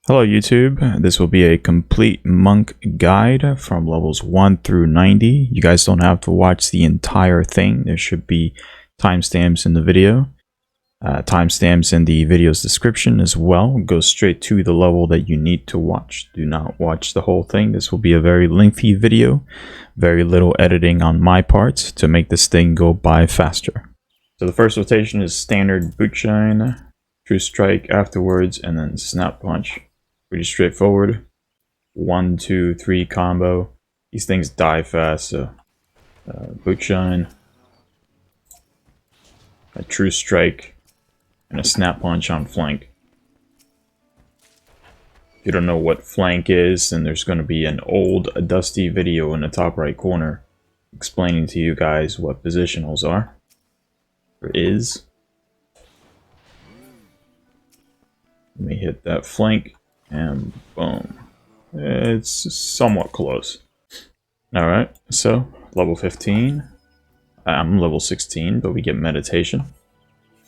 Hello YouTube, this will be a complete monk guide from levels 1 through 90. You guys don't have to watch the entire thing. There should be timestamps in the video. Timestamps in the video's description as well. Go straight to the level that you need to watch. Do not watch the whole thing. This will be a very lengthy video. Very little editing on my part to make this thing go by faster. So the first rotation is standard boot shine, true strike afterwards, and then snap punch. Pretty straightforward. 1, 2, 3 combo. These things die fast, so boot shine, a true strike, and a snap punch on flank. If you don't know what flank is, then there's going to be an old dusty video in the top right corner explaining to you guys what positionals are. Or is. Let me hit that flank. And boom. It's somewhat close. Alright, so level 15. I'm level 16, but we get meditation.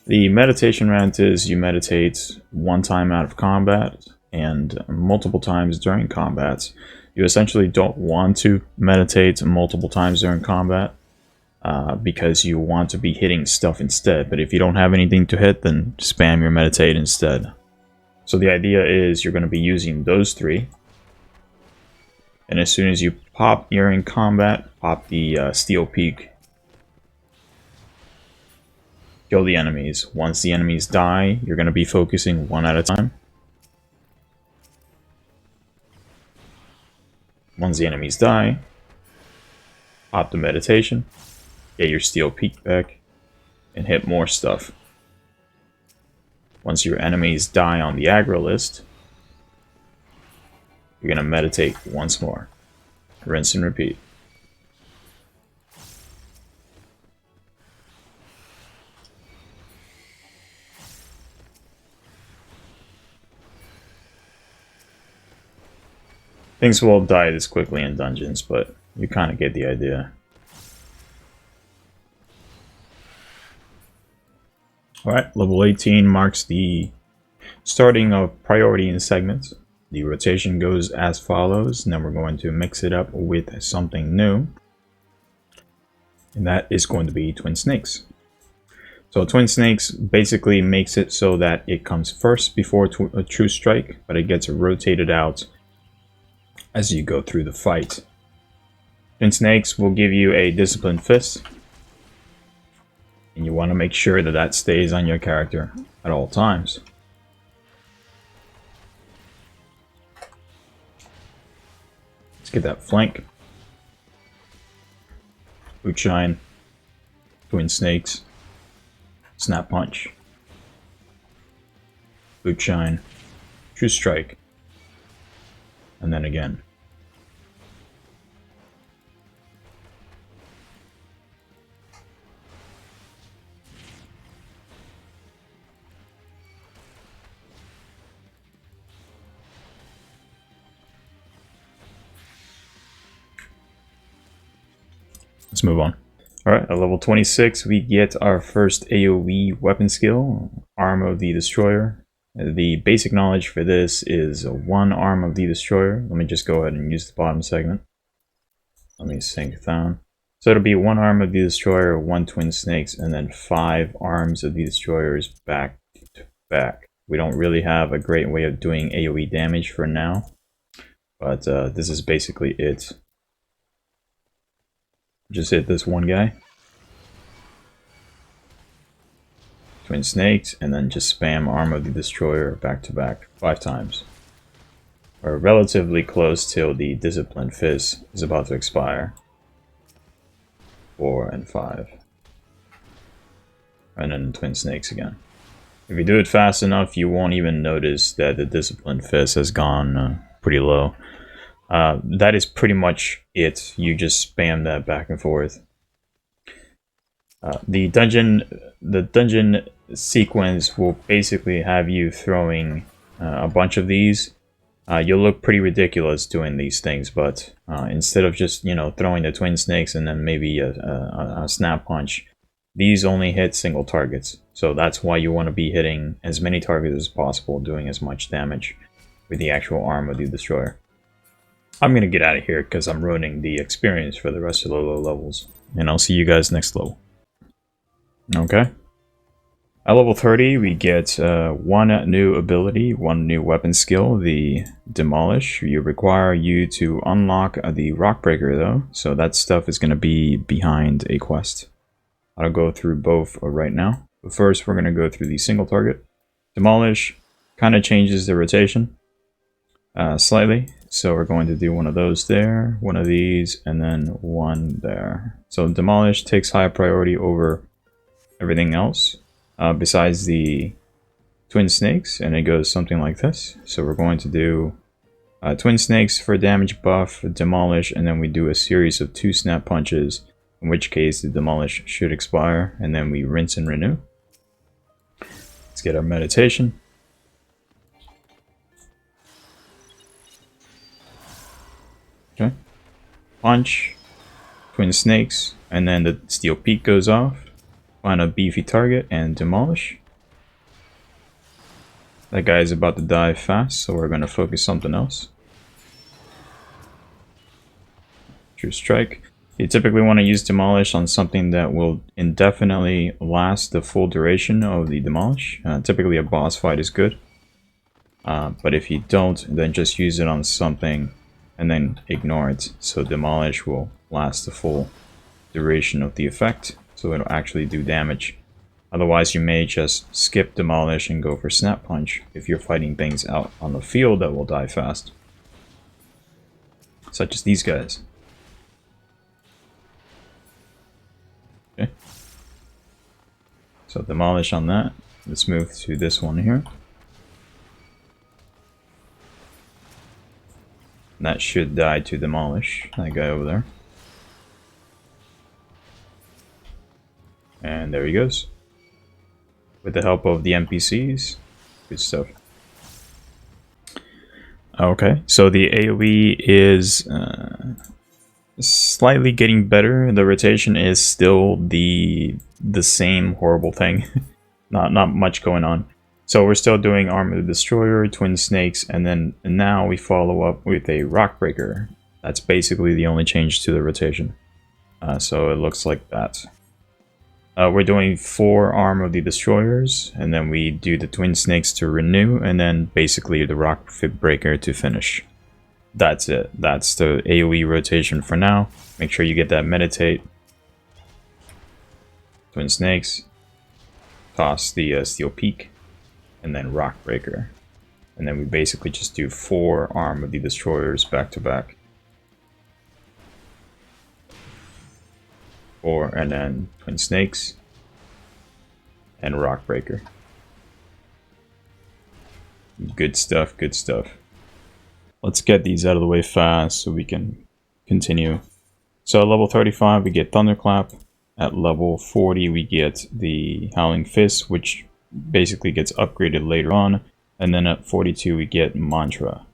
The meditation rant is you meditate one time out of combat and multiple times during combat. You essentially don't want to meditate multiple times during combat because you want to be hitting stuff instead. But if you don't have anything to hit, then spam your meditate instead. So the idea is you're going to be using those three. And as soon as you pop, you're in combat, pop the steel peak. Kill the enemies. Once the enemies die, you're going to be focusing one at a time. Once the enemies die, pop the meditation, get your steel peak back, and hit more stuff. Once your enemies die on the aggro list, you're going to meditate once more. Rinse and repeat. Things will die this quickly in dungeons, but you kind of get the idea. Alright, level 18 marks the starting of priority in segments. The rotation goes as follows, and then we're going to mix it up with something new. And that is going to be Twin Snakes. So Twin Snakes basically makes it so that it comes first before a true strike, but it gets rotated out as you go through the fight. Twin Snakes will give you a Disciplined Fist. And you want to make sure that that stays on your character at all times. Let's get that flank. Boot shine. Twin Snakes. Snap punch. Boot shine. True strike. And then again. Let's move on. Alright, at level 26 we get our first AoE weapon skill, Arm of the Destroyer. The basic knowledge for this is one Arm of the Destroyer. Let me just go ahead and use the bottom segment. Let me sync it down. So it'll be one Arm of the Destroyer, one Twin Snakes, and then 5 Arms of the Destroyers back to back. We don't really have a great way of doing AoE damage for now, but this is basically it. Just hit this one guy. Twin Snakes, and then just spam Arm of the Destroyer back to back 5 times. We're relatively close till the Disciplined Fist is about to expire. 4 and 5. And then Twin Snakes again. If you do it fast enough, you won't even notice that the Disciplined Fist has gone pretty low. That is pretty much it. You just spam that back and forth. The dungeon sequence will basically have you throwing a bunch of these. You'll look pretty ridiculous doing these things, but instead of just throwing the Twin Snakes and then maybe a snap punch, these only hit single targets. So that's why you want to be hitting as many targets as possible, doing as much damage. with the actual arm of the destroyer. I'm gonna get out of here because I'm ruining the experience for the rest of the low levels. And I'll see you guys next level. Okay. At level 30, we get one new ability, one new weapon skill, the Demolish. You require you to unlock the Rockbreaker though, so that stuff is going to be behind a quest. I'll go through both right now. But first, we're going to go through the single target. Demolish kind of changes the rotation slightly, so we're going to do one of those there, one of these, and then one there. So Demolish takes higher priority over everything else. Besides the Twin Snakes, and it goes something like this. So we're going to do Twin Snakes for damage buff, Demolish, and then we do a series of 2 snap punches, in which case the Demolish should expire, and then we rinse and renew. Let's get our meditation. Okay. Punch, Twin Snakes, and then the Steel Peak goes off. Find a beefy target and Demolish. That guy is about to die fast, so we're going to focus something else. True Strike. You typically want to use Demolish on something that will indefinitely last the full duration of the Demolish. Typically a boss fight is good. But if you don't, then just use it on something and then ignore it. So Demolish will last the full duration of the effect. So it'll actually do damage. Otherwise, you may just skip Demolish and go for Snap Punch if you're fighting things out on the field that will die fast. Such as these guys. Okay. So Demolish on that. Let's move to this one here. That should die to Demolish, that guy over there. And there he goes. With the help of the NPCs. Good stuff. Okay, so the AoE is slightly getting better. The rotation is still the same horrible thing. not much going on. So we're still doing Arm of the Destroyer, Twin Snakes, and now we follow up with a Rockbreaker. That's basically the only change to the rotation. So it looks like that. We're doing 4 Arm of the Destroyers, and then we do the Twin Snakes to renew, and then basically the Rockbreaker to finish. That's it. That's the AoE rotation for now. Make sure you get that Meditate. Twin Snakes. Toss the Steel Peak. And then Rockbreaker. And then we basically just do 4 Arm of the Destroyers back to back. 4, and then Twin Snakes and Rockbreaker. Good stuff, good stuff. Let's get these out of the way fast so we can continue. So at level 35 we get Thunderclap. At level 40 we get the Howling Fist, which basically gets upgraded later on. And then at 42 we get Mantra.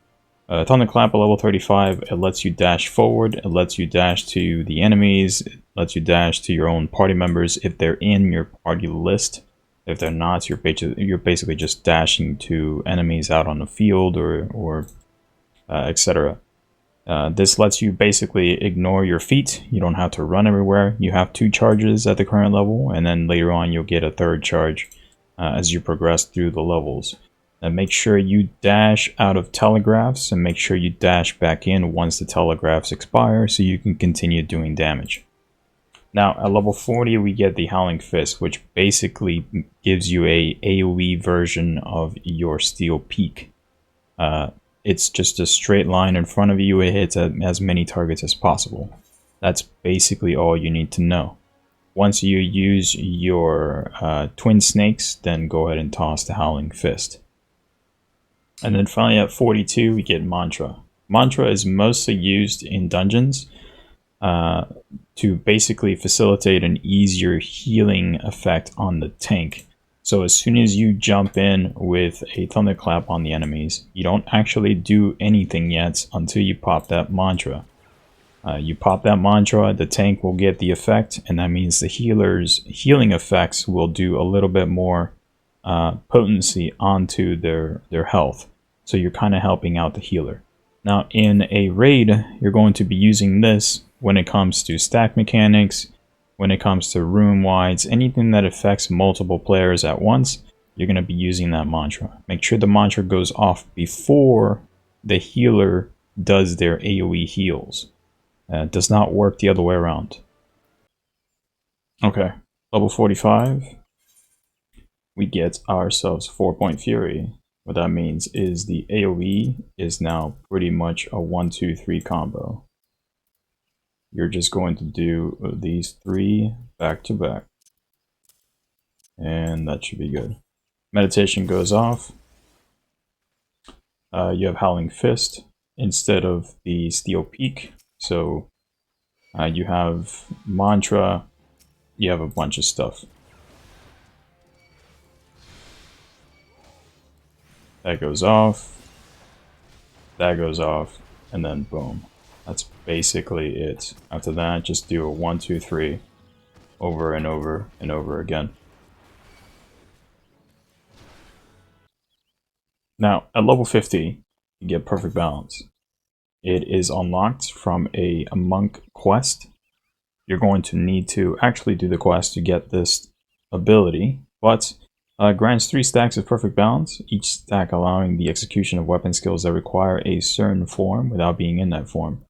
Thunderclap at level 35, it lets you dash forward, it lets you dash to the enemies, it lets you dash to your own party members if they're in your party list. If they're not, you're basically just dashing to enemies out on the field or etc. This lets you basically ignore your feet. You don't have to run everywhere. You have 2 charges at the current level, and then later on you'll get a 3rd charge as you progress through the levels. And make sure you dash out of telegraphs and make sure you dash back in once the telegraphs expire so you can continue doing damage. Now at level 40 we get the Howling Fist, which basically gives you a AoE version of your Steel Peak. It's just a straight line in front of you. It hits as many targets as possible. That's basically all you need to know. Once you use your Twin Snakes, then go ahead and toss the Howling Fist. And then finally at 42 we get Mantra. Mantra is mostly used in dungeons to basically facilitate an easier healing effect on the tank. So as soon as you jump in with a Thunderclap on the enemies, you don't actually do anything yet until you pop that Mantra. You pop that Mantra, the tank will get the effect, and that means the healer's healing effects will do a little bit more potency onto their health. So you're kind of helping out the healer. Now in a raid, you're going to be using this when it comes to stack mechanics, when it comes to room wides, anything that affects multiple players at once, you're going to be using that mantra. Make sure the mantra goes off before the healer does their AoE heals. It does not work the other way around. Okay, level 45. We get ourselves 4-point Fury. What that means is the AoE is now pretty much a 1-2-3 combo. You're just going to do these 3 back to back. And that should be good. Meditation goes off. You have Howling Fist instead of the Steel Peak. So you have Mantra. You have a bunch of stuff. That goes off, that goes off, and then boom. That's basically it. After that, just do a 1-2-3 over and over and over again. Now, at level 50, you get Perfect Balance. It is unlocked from a monk quest. You're going to need to actually do the quest to get this ability, but grants 3 stacks of Perfect Balance, each stack allowing the execution of weapon skills that require a certain form without being in that form.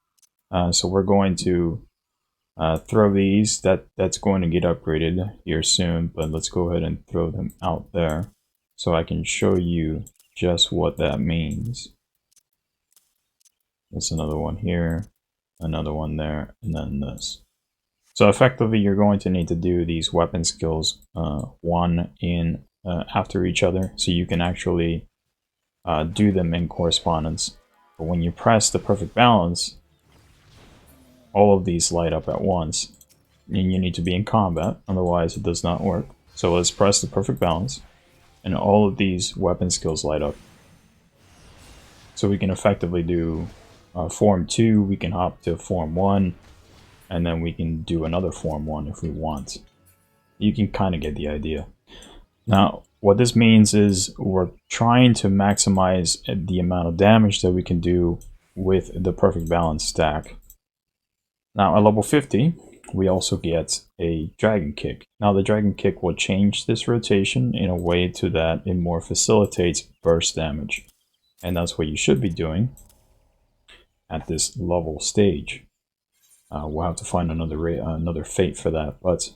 So we're going to throw these. That's going to get upgraded here soon, but let's go ahead and throw them out there so I can show you just what that means. There's another one here, another one there, and then this. So effectively, you're going to need to do these weapon skills one in after each other, so you can actually do them in correspondence. But when you press the Perfect Balance, all of these light up at once, and you need to be in combat, otherwise it does not work. So let's press the Perfect Balance, and all of these weapon skills light up. So we can effectively do Form 2, we can hop to Form 1, and then we can do another Form 1 if we want. You can kind of get the idea. Now, what this means is we're trying to maximize the amount of damage that we can do with the Perfect Balance stack. Now, at level 50, we also get a Dragon Kick. Now, the Dragon Kick will change this rotation in a way to that it more facilitates burst damage. And that's what you should be doing at this level stage. We'll have to find another fate for that, but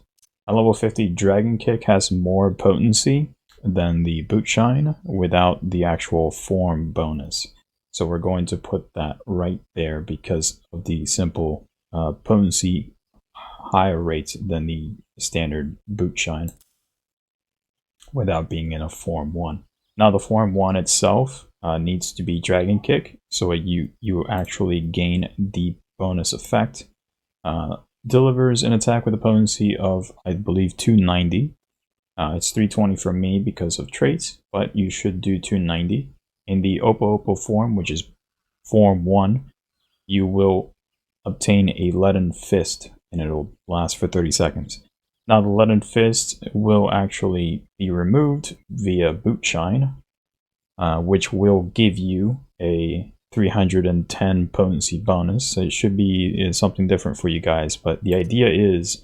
at level 50, Dragon Kick has more potency than the Boot Shine without the actual form bonus. So we're going to put that right there because of the simple potency higher rates than the standard Boot Shine without being in a Form 1. Now the Form 1 itself needs to be Dragon Kick, so you actually gain the bonus effect. Delivers an attack with a potency of, I believe, 290. It's 320 for me because of traits, but you should do 290. In the Oppo form, which is Form 1, you will obtain a Leaden Fist, and it'll last for 30 seconds. Now the Leaden Fist will actually be removed via Boot Shine, which will give you a 310 potency bonus. So it should be something different for you guys, but the idea is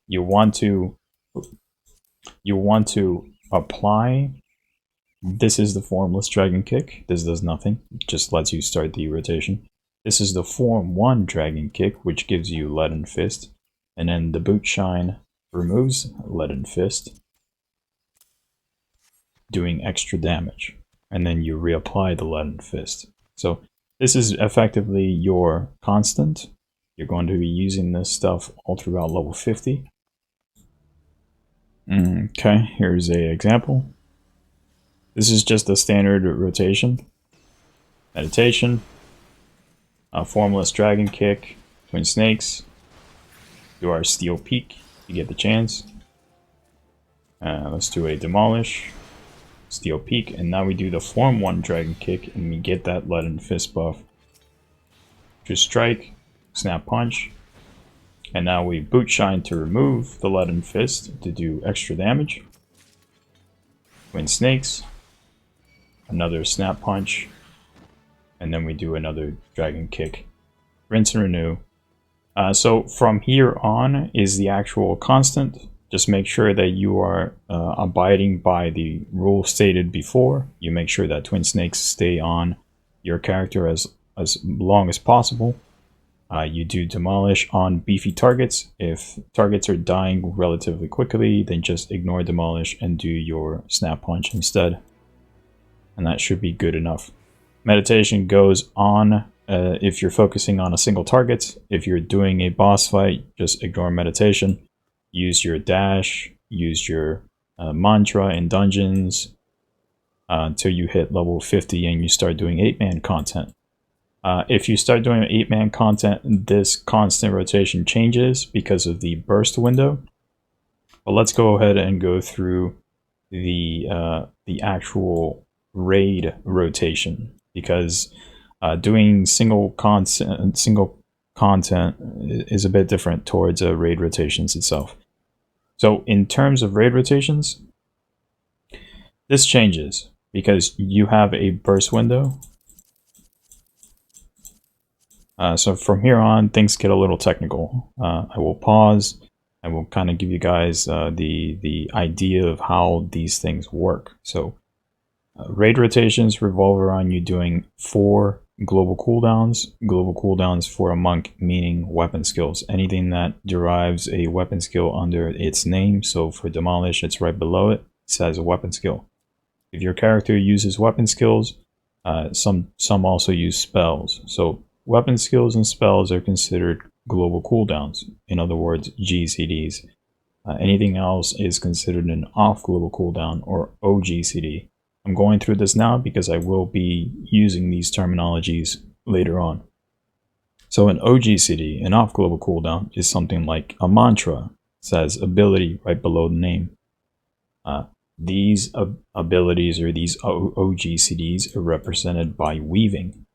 you want to apply. This is the formless Dragon Kick. This does nothing, it just lets you start the rotation. This is the Form 1 Dragon Kick, which gives you Leaden Fist, and then the Boot Shine removes Leaden Fist, doing extra damage, and then you reapply the Leaden Fist. So this is effectively your constant. You're going to be using this stuff all throughout level 50. Okay, here's an example. This is just a standard rotation. Meditation. Formless Dragon Kick. Twin Snakes. Do our Steel Peak. You get the chance. Let's do a Demolish. Steel Peak, and now we do the Form 1 Dragon Kick, and we get that Leaden Fist buff. Just Strike, Snap Punch, and now we Boot Shine to remove the Leaden Fist to do extra damage. Twin Snakes, another Snap Punch, and then we do another dragon kick. Rinse and renew. So from here on is the actual constant. Just make sure that you are abiding by the rule stated before. You make sure that twin snakes stay on your character as long as possible. You do demolish on beefy targets. If targets are dying relatively quickly, then just ignore demolish and do your snap punch instead. And that should be good enough. Meditation goes on if you're focusing on a single target. If you're doing a boss fight, just ignore meditation. Use your dash, use your mantra in dungeons until you hit level 50 and you start doing 8-man content. If you start doing 8-man content, this constant rotation changes because of the burst window. But let's go ahead and go through the actual raid rotation, because doing single content is a bit different towards raid rotations itself. So in terms of raid rotations, this changes because you have a burst window. So from here on, things get a little technical. I will pause. I will kind of give you guys the idea of how these things work. So raid rotations revolve around you doing 4 global cooldowns. Global cooldowns for a monk meaning weapon skills. Anything that derives a weapon skill under its name. So for Demolish, it's right below it. It says a weapon skill. If your character uses weapon skills, some also use spells. So weapon skills and spells are considered global cooldowns. In other words, GCDs. Anything else is considered an off global cooldown or OGCD. I'm going through this now because I will be using these terminologies later on. So an OGCD, an off global cooldown, is something like a mantra. It says ability right below the name. These abilities or these OGCDs are represented by weaving.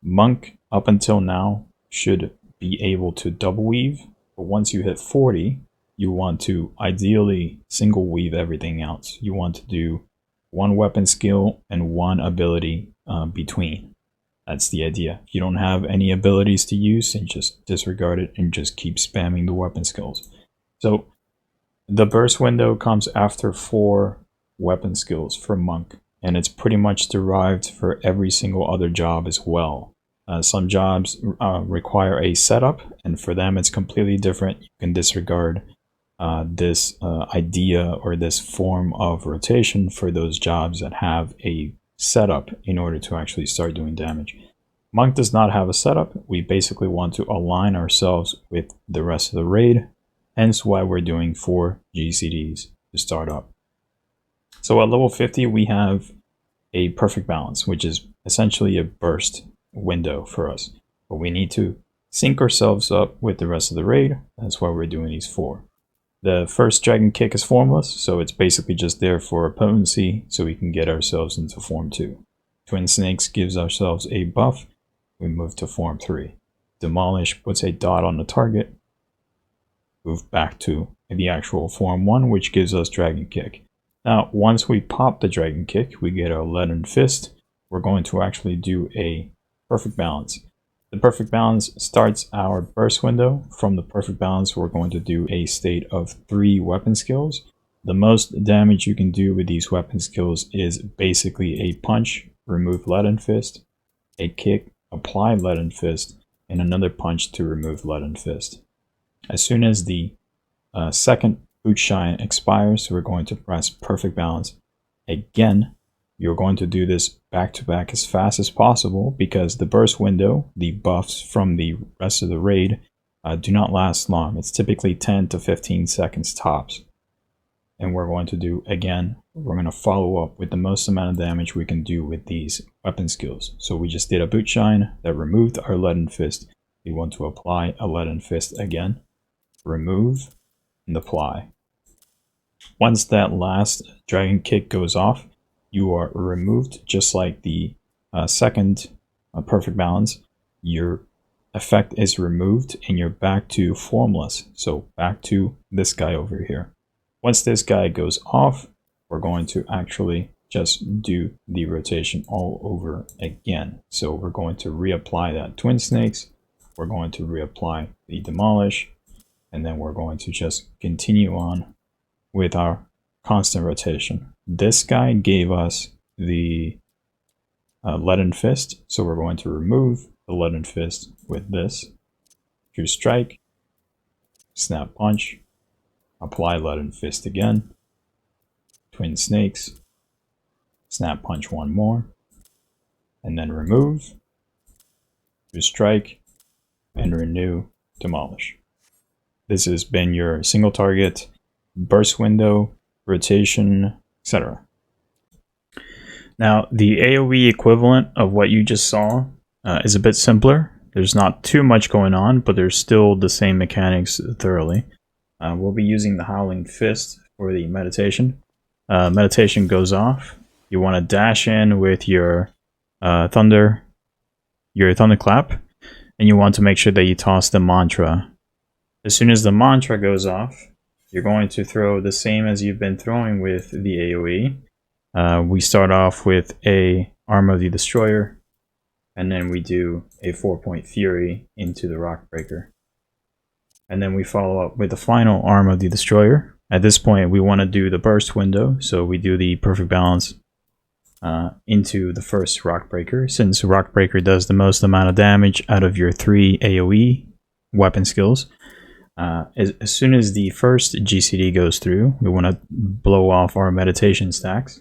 Monk up until now should be able to double weave, but once you hit 40, you want to ideally single weave everything else. You want to do 1 weapon skill and 1 ability between. That's the idea. If you don't have any abilities to use, then just disregard it and just keep spamming the weapon skills. So the burst window comes after 4 weapon skills for monk, and it's pretty much derived for every single other job as well. Some jobs require a setup, and for them it's completely different. You can disregard this idea or this form of rotation for those jobs that have a setup in order to actually start doing damage. Monk does not have a setup. We basically want to align ourselves with the rest of the raid, hence why we're doing 4 GCDs to start up. So at level 50 we have a perfect balance, which is essentially a burst window for us, but we need to sync ourselves up with the rest of the raid. That's why we're doing these 4. The first dragon kick is formless, so it's basically just there for potency so we can get ourselves into form 2. Twin snakes gives ourselves a buff. We move to form 3. Demolish puts a dot on the target. Move back to the actual form 1, which gives us dragon kick. Now once we pop the dragon kick, we get our leaden fist. We're going to actually do a perfect balance. The perfect balance starts our burst window. From the perfect balance, we're going to do a state of 3 weapon skills. The most damage you can do with these weapon skills is basically a punch, remove leaden fist, a kick, apply leaden fist, and another punch to remove leaden fist. As soon as the second boot shine expires, we're going to press perfect balance again. You're going to do this back to back as fast as possible because the burst window, the buffs from the rest of the raid, do not last long. It's typically 10 to 15 seconds tops. And we're going to do, again, we're going to follow up with the most amount of damage we can do with these weapon skills. So we just did a boot shine that removed our leaden fist. We want to apply a leaden fist again, remove, and apply. Once that last dragon kick goes off, you are removed, just like the second perfect balance. Your effect is removed and you're back to formless. So back to this guy over here. Once this guy goes off, we're going to actually just do the rotation all over again. So we're going to reapply that Twin Snakes, we're going to reapply the Demolish, and then we're going to just continue on with our constant rotation. This guy gave us the Leaden Fist, so we're going to remove the Leaden Fist with this. Thru Strike, Snap Punch, apply Leaden Fist again, Twin Snakes, Snap Punch one more, and then remove, Thru Strike, and renew, Demolish. This has been your single target, burst window, rotation, etc. Now, the AoE equivalent of what you just saw is a bit simpler. There's not too much going on, but there's still the same mechanics thoroughly. We'll be using the Howling Fist for the meditation. Meditation goes off. You want to dash in with your Thunderclap, and you want to make sure that you toss the mantra. As soon as the mantra goes off, you're going to throw the same as you've been throwing with the AoE. We start off with a Arm of the Destroyer, and then we do a 4-point Fury into the Rockbreaker. And then we follow up with the final Arm of the Destroyer. At this point, we want to do the burst window, so we do the perfect balance into the first Rockbreaker, since Rockbreaker does the most amount of damage out of your 3 AoE weapon skills. As soon as the first GCD goes through, we want to blow off our meditation stacks.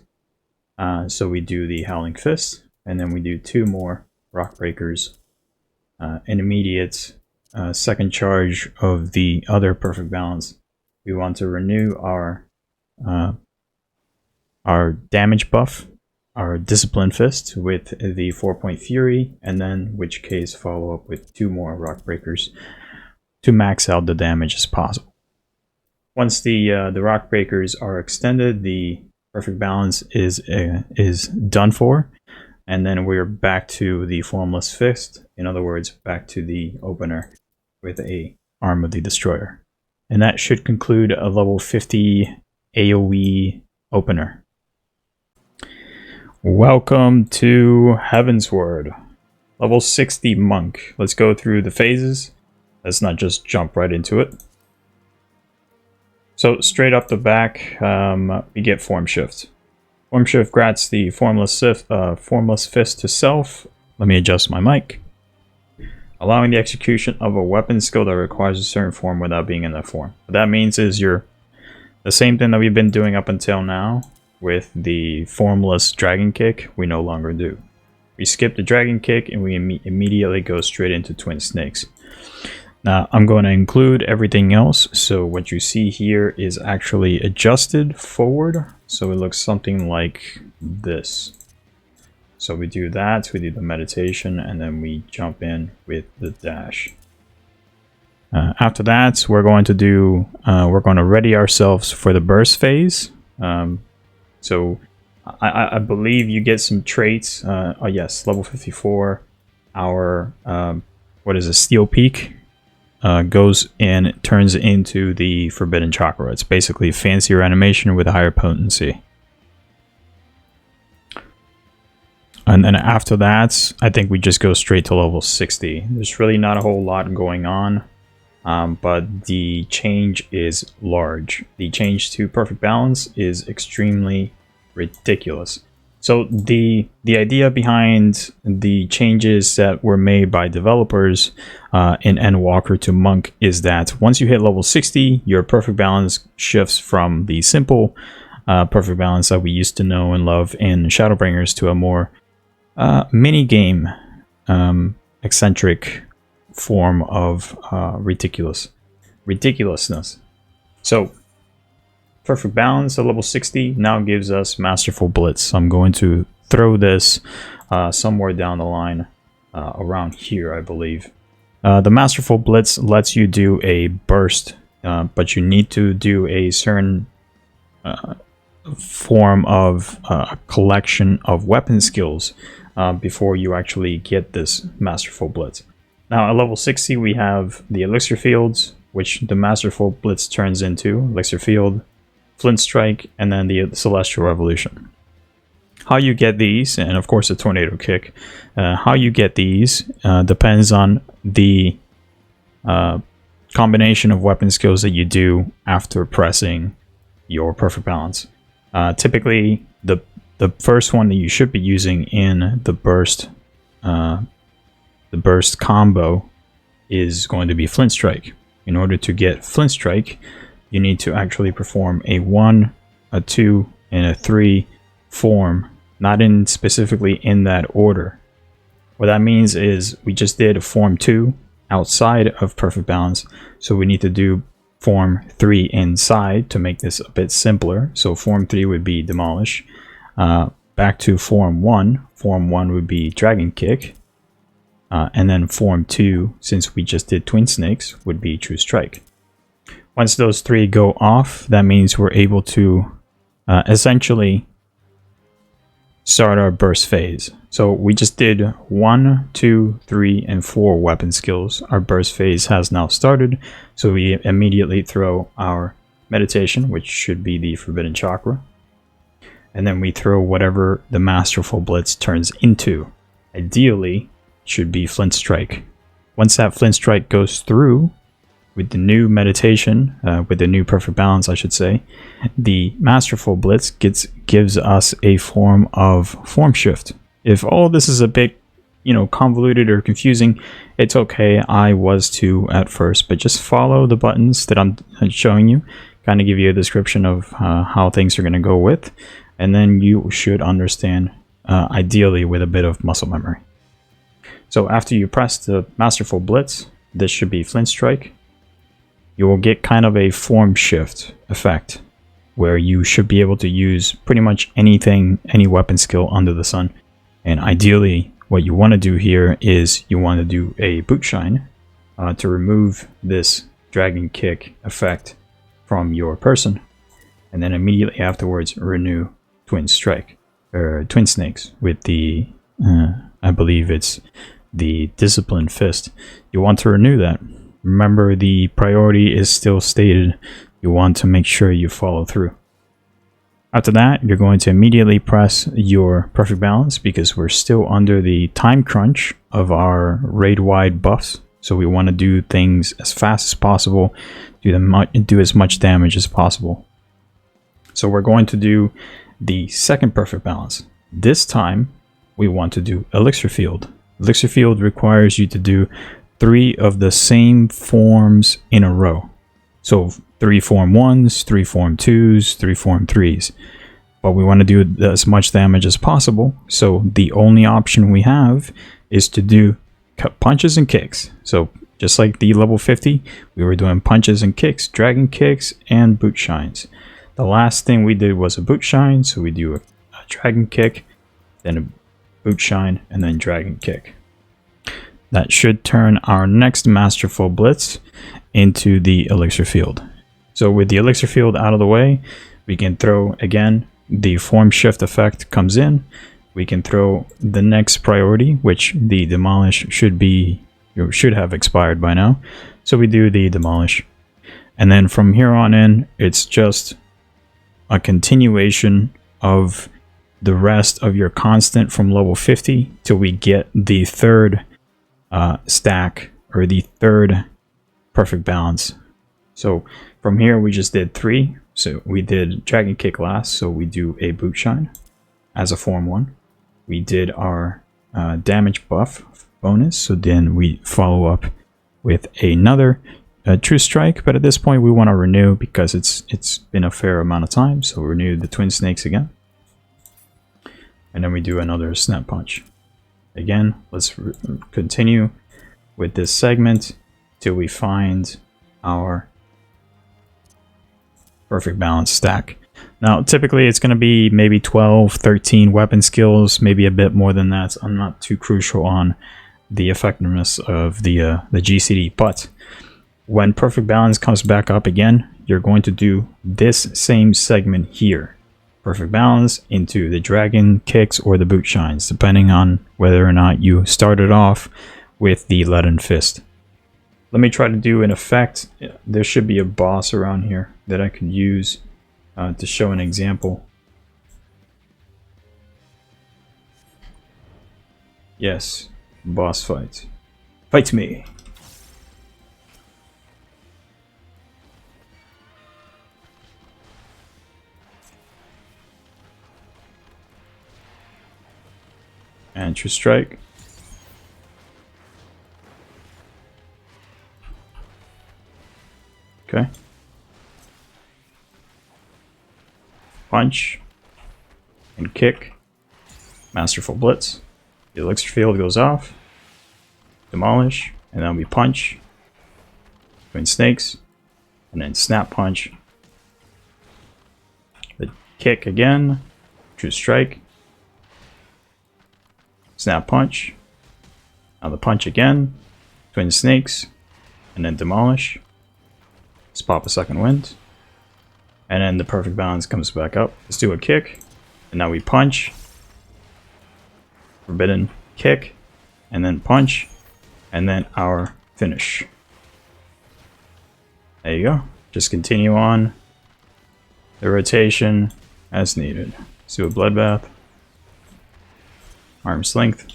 So we do the Howling Fist, and then we do 2 more Rockbreakers. An immediate second charge of the other perfect balance. We want to renew our damage buff, our Discipline Fist with the 4-point Fury, and then in which case follow up with 2 more Rockbreakers to max out the damage as possible. Once the Rockbreakers are extended, the perfect balance is done for, and then we're back to the Formless Fist. In other words, back to the opener with a Arm of the Destroyer. And that should conclude a level 50 AoE Opener. Welcome to Heavensward, level 60 Monk. Let's go through the phases. Let's not just jump right into it. So straight up the back, we get Form Shift. Form Shift grants the Formless Fist to self. Let me adjust my mic. Allowing the execution of a weapon skill that requires a certain form without being in that form. What that means is the same thing that we've been doing up until now with the Formless Dragon Kick, we no longer do. We skip the Dragon Kick and we immediately go straight into Twin Snakes. Now, I'm going to include everything else, so what you see here is actually adjusted forward, so it looks something like this. So we do that, we do the meditation, and then we jump in with the dash. After that, we're going to ready ourselves for the burst phase. So I believe you get some traits. Oh yes, level 54, our, Steel Peak. Goes and turns into the Forbidden Chakra. It's basically fancier animation with higher potency. And then after that, I think we just go straight to level 60. There's really not a whole lot going on, but the change is large. The change to Perfect Balance is extremely ridiculous. So the idea behind the changes that were made by developers in Endwalker to Monk is that once you hit level 60, your perfect balance shifts from the simple perfect balance that we used to know and love in Shadowbringers to a more mini-game eccentric form of ridiculousness. So Perfect Balance at level 60 now gives us Masterful Blitz. I'm going to throw this somewhere down the line, around here, I believe. The Masterful Blitz lets you do a burst, but you need to do a certain form of collection of weapon skills before you actually get this Masterful Blitz. Now at level 60 we have the Elixir Fields, which the Masterful Blitz turns into. Elixir Field, Flint Strike, and then the Celestial Revolution. How you get these, and of course a tornado kick, how you get these depends on the combination of weapon skills that you do after pressing your perfect balance. Typically, the first one that you should be using in the burst combo is going to be Flint Strike. In order to get Flint Strike, you need to actually perform a 1, a 2, and a 3 form, not in specifically in that order. What that means is we just did a form 2 outside of perfect balance, so we need to do form 3 inside to make this a bit simpler. So form 3 would be Demolish. Back to form 1. Form 1 would be Dragon Kick. And then form 2, since we just did Twin Snakes, would be True Strike. Once those 3 go off, that means we're able to essentially start our burst phase. So we just did 1, 2, 3, and 4 weapon skills. Our burst phase has now started, so we immediately throw our meditation, which should be the Forbidden Chakra. And then we throw whatever the Masterful Blitz turns into. Ideally, should be Flint Strike. Once that Flint Strike goes through with the new meditation, with the new perfect balance, I should say, the Masterful Blitz gives us a form of form shift. If all this is a bit, convoluted or confusing, it's okay. I was too at first, but just follow the buttons that I'm showing you, kind of give you a description of how things are going to go with, and then you should understand, ideally with a bit of muscle memory. So after you press the Masterful Blitz, this should be Flint Strike. You will get kind of a form shift effect where you should be able to use pretty much anything, any weapon skill under the sun. And ideally, what you want to do here is you want to do a boot shine to remove this Dragon Kick effect from your person. And then immediately afterwards, renew Twin Strike, or Twin Snakes with the, I believe it's the Discipline Fist. You want to renew that. Remember, the priority is still stated. You want to make sure you follow through. After that, you're going to immediately press your perfect balance because we're still under the time crunch of our raid-wide buffs. So we want to do things as fast as possible, do as much damage as possible. So we're going to do the second perfect balance. This time, we want to do Elixir Field. Elixir Field requires you to do 3 of the same forms in a row. So 3 form 1s, 3 form 2s, 3 form 3s. But we want to do as much damage as possible. So the only option we have is to do punches and kicks. So just like the level 50, we were doing punches and kicks, dragon kicks, and boot shines. The last thing we did was a boot shine. So we do a dragon kick, then a boot shine, and then dragon kick. That should turn our next Masterful Blitz into the Elixir Field. So with the Elixir Field out of the way, we can throw, again, the form shift effect comes in. We can throw the next priority, which the Demolish should have expired by now. So we do the Demolish. And then from here on in, it's just a continuation of the rest of your constant from level 50 till we get the third stack, or the third perfect balance. So from here we just did 3. So we did Dragon Kick last, so we do a boot shine as a form 1. We did our damage buff bonus, so then we follow up with another True Strike, but at this point we want to renew because it's been a fair amount of time. So renew the Twin Snakes again, and then we do another Snap Punch. Again, let's continue with this segment till we find our perfect balance stack. Now, typically it's going to be maybe 12, 13 weapon skills, maybe a bit more than that. So I'm not too crucial on the effectiveness of the GCD, but when perfect balance comes back up again, you're going to do this same segment here. Perfect balance into the dragon kicks or the boot shines, depending on whether or not you started off with the leaden fist. Let me try to do an effect. There should be a boss around here that I could use to show an example. Yes, boss fight. Fight me! And true strike. Okay. Punch. And kick. Masterful Blitz. The elixir field goes off. Demolish. And then we punch. Twin snakes. And then snap punch. The kick again. True strike. Snap punch. Now the punch again. Twin snakes. And then demolish. Let's pop a second wind. And then the perfect balance comes back up. Let's do a kick. And now we punch. Forbidden kick. And then punch. And then our finish. There you go. Just continue on the rotation as needed. Let's do a bloodbath. Arm's length.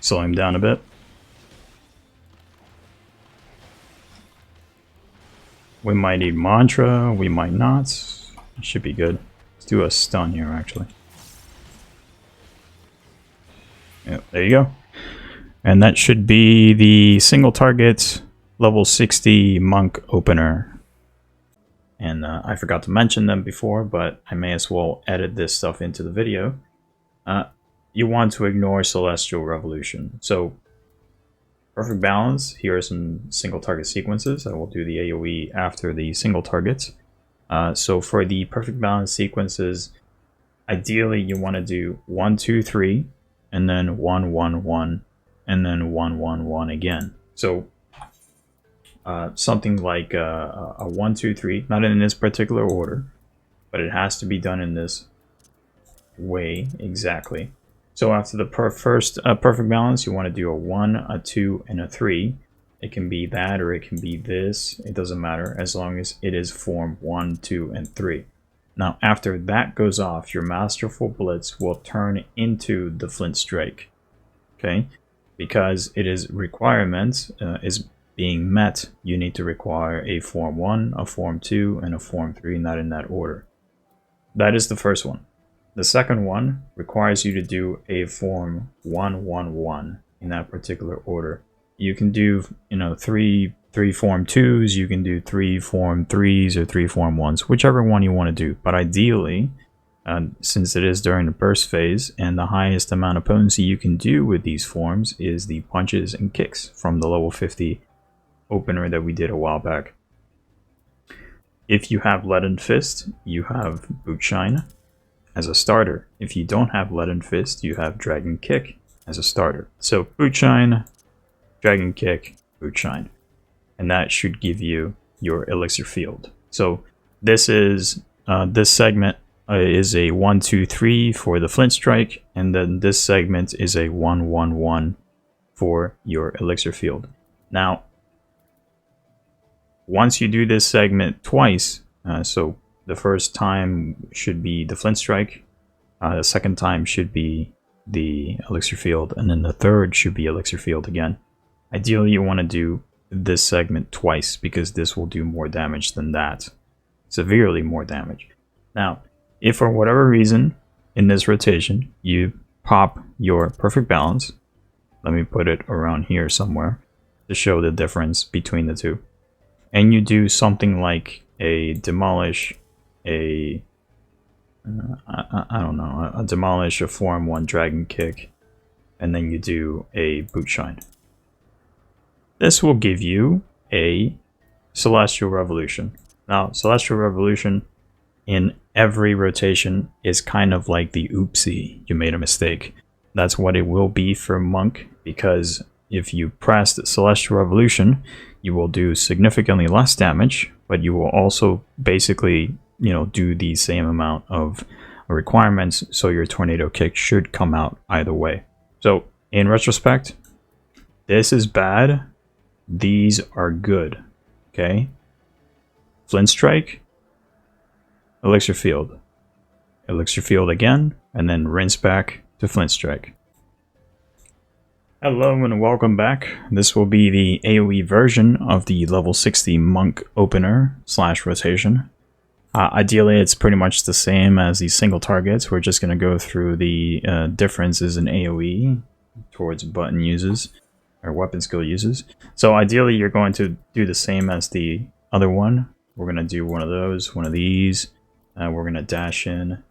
Slow him down a bit. We might need mantra, we might not. It should be good. Let's do a stun here, actually. Yep, there you go. And that should be the single target level 60 monk opener. And I forgot to mention them before, but I may as well edit this stuff into the video. You want to ignore Celestial Revolution. So, perfect balance, here are some single target sequences. I will do the AoE after the single targets. So for the perfect balance sequences, ideally you want to do 1, 2, 3, and then 1, 1, 1, and then 1, 1, 1 again. So something like a 1, 2, 3, not in this particular order, but it has to be done in this way exactly. So after the first perfect balance, you want to do a 1, a 2, and a 3. It can be that or it can be this. It doesn't matter as long as it is form 1, 2, and 3. Now after that goes off, your Masterful Blitz will turn into the Flint Strike. Okay? Because it is requirements is being met, you need to require a form 1, a form 2, and a form 3, not in that order. That is the first one. The second one requires you to do a form 1, 1, 1 in that particular order. You can do, you know, three form 2s, you can do 3 form 3s or 3 form 1s, whichever one you want to do. But ideally, since it is during the burst phase and the highest amount of potency you can do with these forms is the punches and kicks from the level 50 opener that we did a while back. If you have Leaden Fist, you have Boot Shine as a starter. If you don't have Leaden Fist, you have Dragon Kick as a starter. So Boot Shine, Dragon Kick, Boot Shine. And that should give you your elixir field. So this is this segment is a 1, 2, 3 for the Flint Strike, and then this segment is a 1, 1, 1 for your elixir field. Now, once you do this segment twice, so the first time should be the Flint Strike, the second time should be the elixir field, and then the third should be elixir field again. Ideally, you want to do this segment twice because this will do more damage than that. Severely more damage. Now, if for whatever reason in this rotation you pop your perfect balance, let me put it around here somewhere to show the difference between the two, and you do something like a demolish, I don't know, a demolish, a form 1 dragon kick, and then you do a boot shine. This will give you a Celestial Revolution. Now, Celestial Revolution in every rotation is kind of like the oopsie, you made a mistake. That's what it will be for Monk, because if you press the Celestial Revolution, you will do significantly less damage, but you will also basically, you know, do the same amount of requirements, so your Tornado Kick should come out either way. So, in retrospect, this is bad. These are good. Okay? Flint Strike, Elixir Field. Elixir Field again, and then rinse back to Flint Strike. Hello and welcome back. This will be the AoE version of the level 60 Monk Opener / rotation. Ideally, it's pretty much the same as the single targets. We're just going to go through the differences in AoE towards button uses or weapon skill uses. So ideally, you're going to do the same as the other one. We're going to do one of those, one of these. We're going to dash in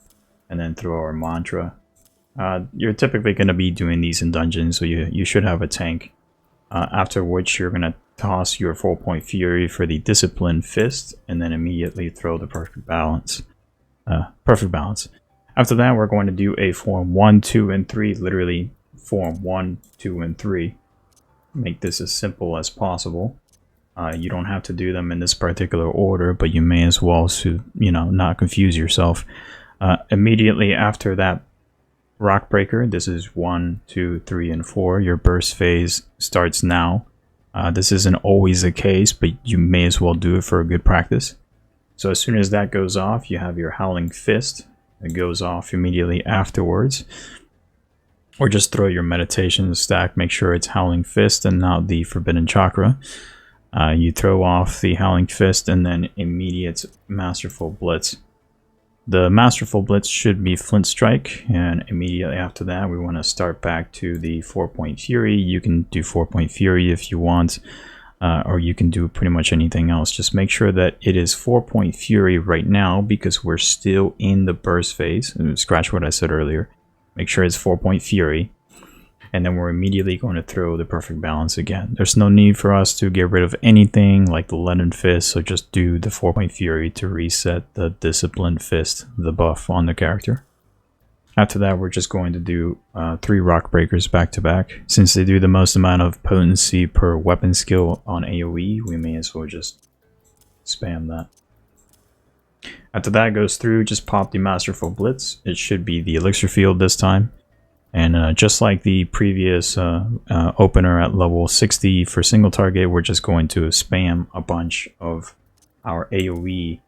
and then throw our mantra. You're typically going to be doing these in dungeons, so you should have a tank. After which you're going to toss your 4-point Fury for the Discipline Fist, and then immediately throw the Perfect Balance. After that, we're going to do a form 1, 2, and 3, literally form 1, 2, and 3. Make this as simple as possible. You don't have to do them in this particular order, but you may as well to, not confuse yourself. Immediately after that Rockbreaker, this is 1, 2, 3, and 4. Your burst phase starts now. This isn't always the case, but you may as well do it for a good practice. So as soon as that goes off, you have your Howling Fist. It goes off immediately afterwards. Or just throw your meditation stack. Make sure it's Howling Fist and not the Forbidden Chakra. You throw off the Howling Fist and then immediate Masterful Blitz. The Masterful Blitz should be Flint Strike, and immediately after that we want to start back to the 4-point Fury. You can do 4-point Fury if you want, or you can do pretty much anything else. Just make sure that it is 4-point Fury right now because we're still in the burst phase. Scratch what I said earlier. Make sure it's 4-point Fury, and then we're immediately going to throw the Perfect Balance again. There's no need for us to get rid of anything like the Leaden Fist, so just do the 4-point Fury to reset the Discipline Fist, the buff on the character. After that, we're just going to do 3 Rockbreakers back to back. Since they do the most amount of potency per weapon skill on AoE, we may as well just spam that. After that goes through, just pop the Masterful Blitz. It should be the Elixir Field this time. And just like the previous opener at level 60 for single target, we're just going to spam a bunch of our AoE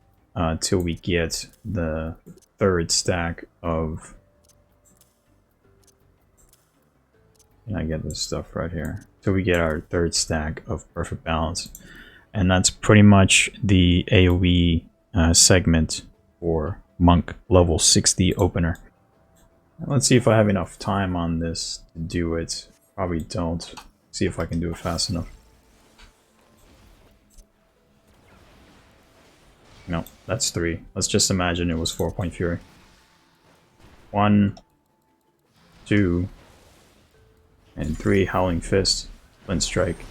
till we get the third stack of... And I get this stuff right here. Till we get our third stack of Perfect Balance. And that's pretty much the AoE segment for Monk level 60 opener. Let's see if I have enough time on this to do it. Probably don't. See if I can do it fast enough. No, that's 3. Let's just imagine it was 4-point Fury. 1, 2, and 3 Howling Fist, Flint Strike.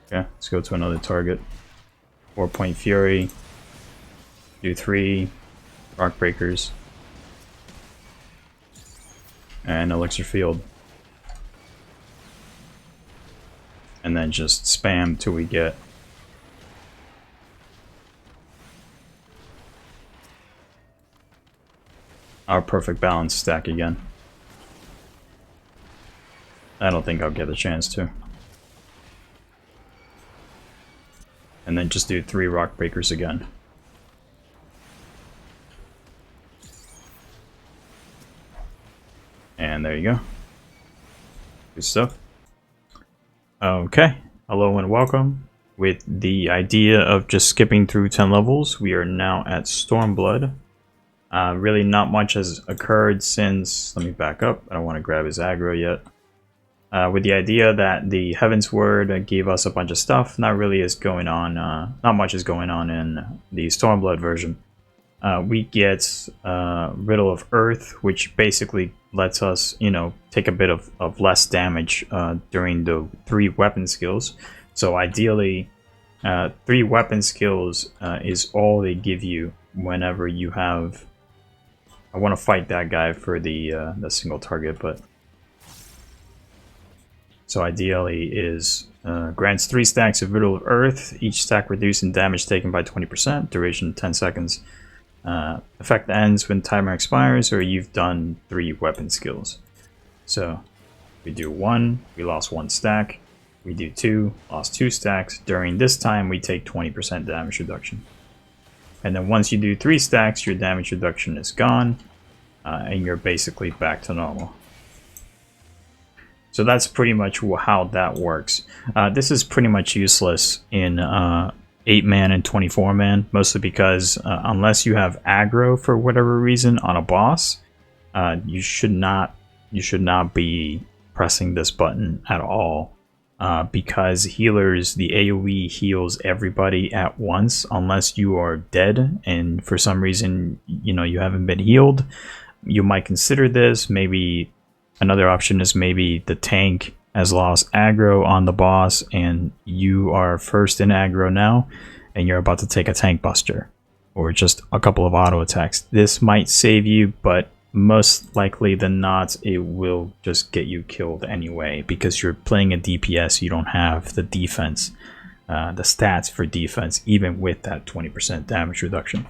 Okay, let's go to another target. 4-point Fury. Do 3 Rockbreakers. And Elixir Field. And then just spam till we get our Perfect Balance stack again. I don't think I'll get a chance to. And then just do 3 Rockbreakers again. And there you go. Good stuff. Okay. Hello and welcome. With the idea of just skipping through 10 levels, we are now at Stormblood. Really not much has occurred since... Let me back up. I don't want to grab his aggro yet. With the idea that the Heaven's Word gave us a bunch of stuff, not really is going on. Not much is going on in the Stormblood version. We get Riddle of Earth, which basically lets us, take a bit of less damage during the 3 weapon skills. So ideally, 3 weapon skills is all they give you whenever you have... I want to fight that guy for the single target, but... So ideally is grants 3 stacks of Riddle of Earth, each stack reduced in damage taken by 20%, duration 10 seconds. Effect ends when timer expires or you've done 3 weapon skills. So we do 1, we lost 1 stack. We do 2, lost 2 stacks. During this time we take 20% damage reduction. And then once you do 3 stacks, your damage reduction is gone, and you're basically back to normal. So that's pretty much how that works. This is pretty much useless in 8-man and 24-man, mostly because unless you have aggro for whatever reason on a boss, you should not be pressing this button at all. Because healers, the AoE heals everybody at once unless you are dead and for some reason you haven't been healed. You might consider this. Maybe another option is maybe the tank has lost aggro on the boss and you are first in aggro now and you're about to take a tank buster or just a couple of auto attacks. This might save you, but most likely than not, it will just get you killed anyway because you're playing a DPS. You don't have the defense, the stats for defense, even with that 20% damage reduction.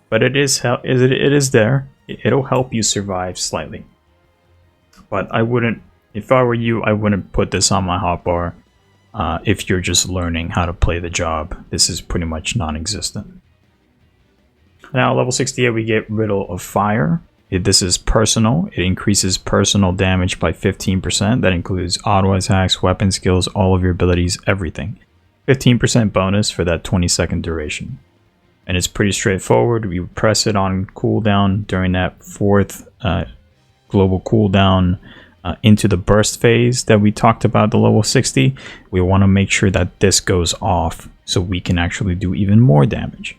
But it is there. It'll help you survive slightly. But I wouldn't, if I were you, I wouldn't put this on my hotbar. If you're just learning how to play the job, this is pretty much non-existent. Now, level 68, we get Riddle of Fire. This is personal. It increases personal damage by 15%. That includes auto attacks, weapon skills, all of your abilities, everything. 15% bonus for that 20-second duration. And it's pretty straightforward. We press it on cooldown during that 4th global cooldown into the burst phase that we talked about, the level 60. We want to make sure that this goes off so we can actually do even more damage.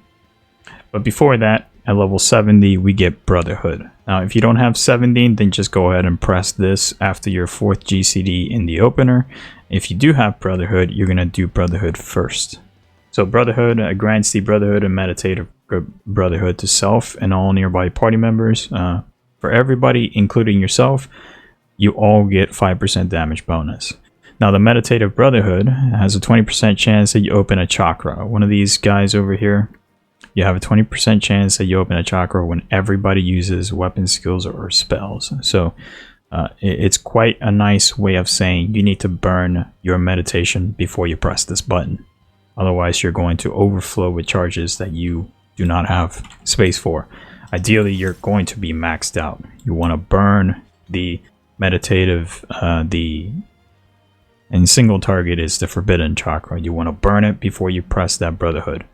But before that, at level 70, we get Brotherhood. Now, if you don't have 70, then just go ahead and press this after your 4th GCD in the opener. If you do have Brotherhood, you're going to do Brotherhood first. So Brotherhood grants the Brotherhood and Meditative Brotherhood to self and all nearby party members. For everybody, including yourself, you all get 5% damage bonus. Now, the Meditative Brotherhood has a 20% chance that you open a chakra. One of these guys over here, you have a 20% chance that you open a chakra when everybody uses weapon skills or spells. So it's quite a nice way of saying you need to burn your meditation before you press this button. Otherwise, you're going to overflow with charges that you do not have space for. Ideally, you're going to be maxed out. You want to burn the meditative, and single target is the Forbidden Chakra. You want to burn it before you press that Brotherhood.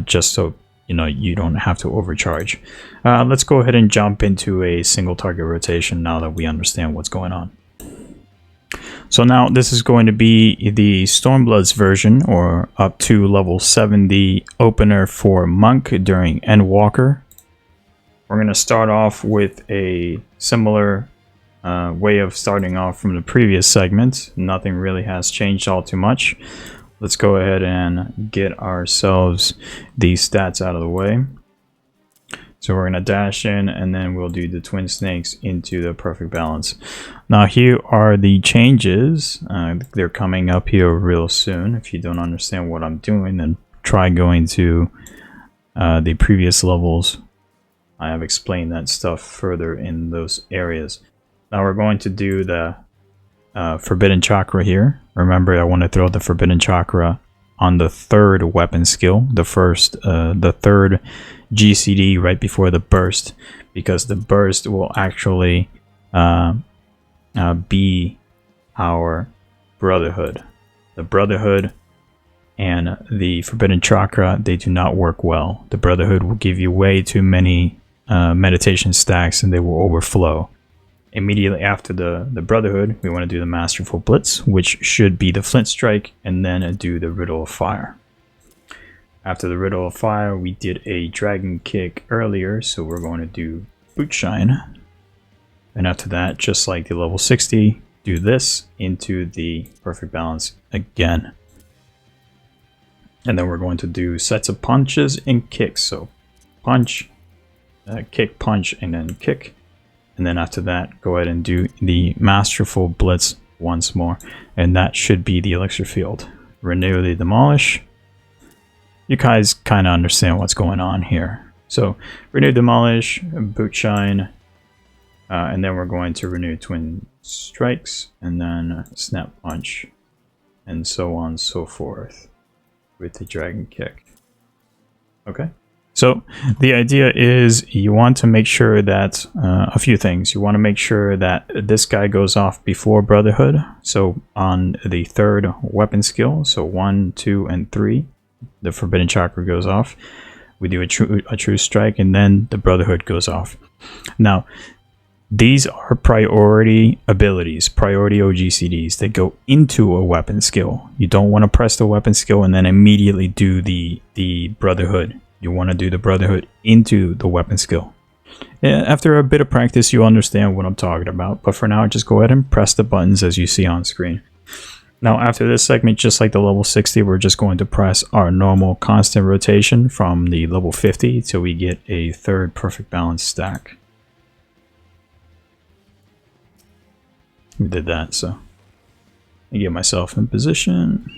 Just so you don't have to overcharge. Let's go ahead and jump into a single target rotation now that we understand what's going on. So now this is going to be the Stormblood's version, or up to level 70 opener for Monk during Endwalker. We're going to start off with a similar way of starting off from the previous segment. Nothing really has changed all too much. Let's go ahead and get ourselves these stats out of the way. So we're going to dash in and then we'll do the Twin Snakes into the Perfect Balance. Now here are the changes. They're coming up here real soon. If you don't understand what I'm doing, then try going to the previous levels. I have explained that stuff further in those areas. Now we're going to do the Forbidden Chakra here. Remember, I want to throw the Forbidden Chakra on the 3rd weapon skill, the 3rd GCD right before the burst, because the burst will actually be our Brotherhood. The Brotherhood and the Forbidden Chakra, they do not work well. The Brotherhood will give you way too many meditation stacks and they will overflow. Immediately after the Brotherhood, we want to do the Masterful Blitz, which should be the Flint Strike, and then do the Riddle of Fire. After the Riddle of Fire, we did a Dragon Kick earlier, so we're going to do Boot Shine. And after that, just like the level 60, do this into the Perfect Balance again. And then we're going to do sets of punches and kicks. So punch, kick, punch, and then kick. And then after that, go ahead and do the Masterful Blitz once more. And that should be the Elixir Field. Renew the Demolish. You guys kind of understand what's going on here. So Renew Demolish, Boot Shine, and then we're going to renew Twin Strikes, and then Snap Punch, and so on and so forth with the Dragon Kick. Okay. So the idea is you want to make sure that a few things. You want to make sure that this guy goes off before Brotherhood. So on the third weapon skill, so 1, 2, and 3, the Forbidden Chakra goes off. We do a true strike, and then the Brotherhood goes off. Now, these are priority abilities, priority OGCDs that go into a weapon skill. You don't want to press the weapon skill and then immediately do the Brotherhood. You want to do the Brotherhood into the weapon skill. After a bit of practice, you'll understand what I'm talking about. But for now, just go ahead and press the buttons as you see on screen. Now, after this segment, just like the level 60, we're just going to press our normal constant rotation from the level 50 till we get a third perfect balance stack. We did that, so I get myself in position.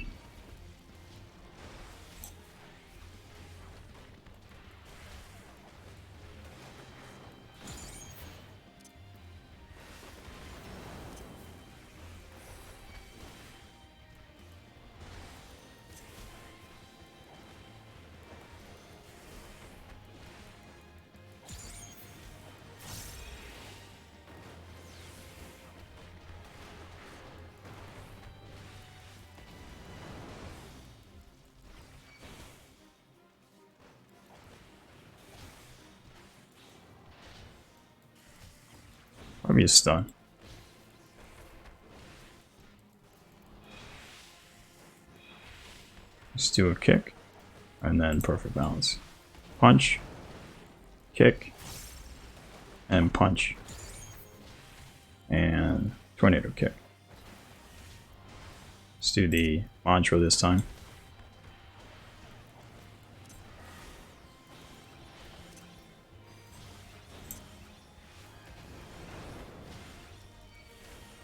Probably a stun. Just do a kick, and then perfect balance. Punch, kick, and punch. And tornado kick. Let's do the mantra this time.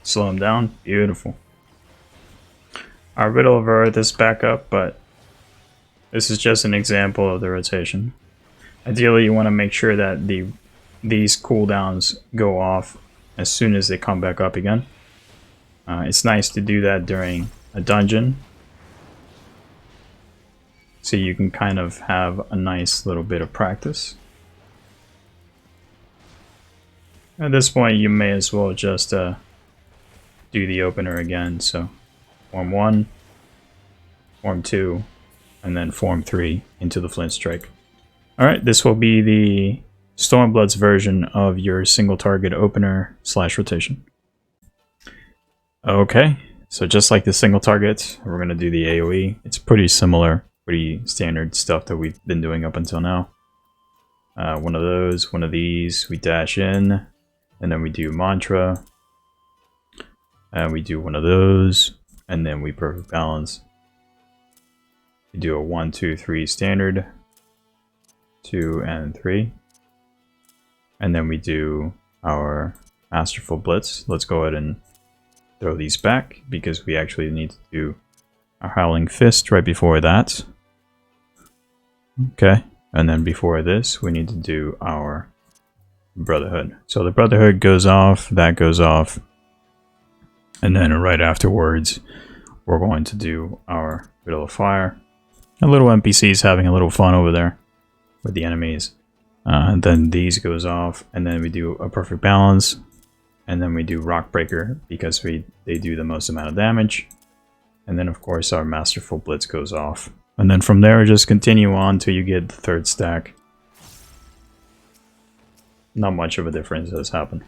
Slow him down. Beautiful. Our Riddle of Earth is back up, but this is just an example of the rotation. Ideally, you want to make sure that these cooldowns go off as soon as they come back up again. It's nice to do that during a dungeon, so you can kind of have a nice little bit of practice. At this point, you may as well just do the opener again. So form 1, form 2, and then form 3 into the Flint Strike. Alright, this will be the Stormblood's version of your single target opener / rotation. Okay, so just like the single target, we're going to do the AoE. It's pretty similar, pretty standard stuff that we've been doing up until now. One of those, one of these, we dash in, and then we do mantra. And we do one of those, and then we perfect balance. We do a 1, 2, 3 standard, 2 and 3, and then we do our Masterful Blitz. Let's go ahead and throw these back because we actually need to do our Howling Fist right before that. Okay, and then before this, we need to do our Brotherhood. So the Brotherhood goes off, that goes off. And then right afterwards, we're going to do our Riddle of Fire. A little NPC's having a little fun over there with the enemies. And then these goes off, and then we do a perfect balance. And then we do Rockbreaker because they do the most amount of damage. And then of course our Masterful Blitz goes off. And then from there, just continue on till you get the third stack. Not much of a difference has happened.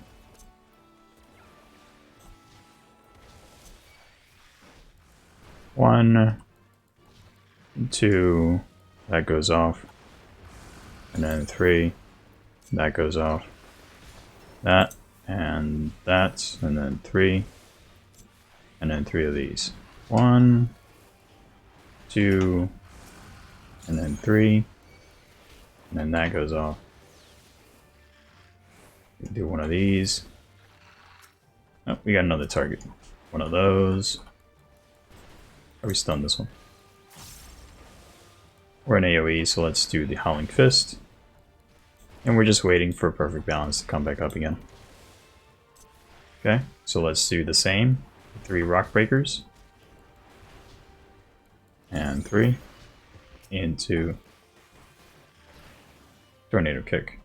One, 2, that goes off, and then 3, that goes off, that, and then 3, and then 3 of these. 1, 2, and then 3, and then that goes off. Do one of these. Oh, we got another target. One of those. Or we stunned this one. We're in AoE, so let's do the Howling Fist. And we're just waiting for perfect balance to come back up again. Okay, so let's do the same. 3 Rockbreakers. And 3. Into Tornado Kick.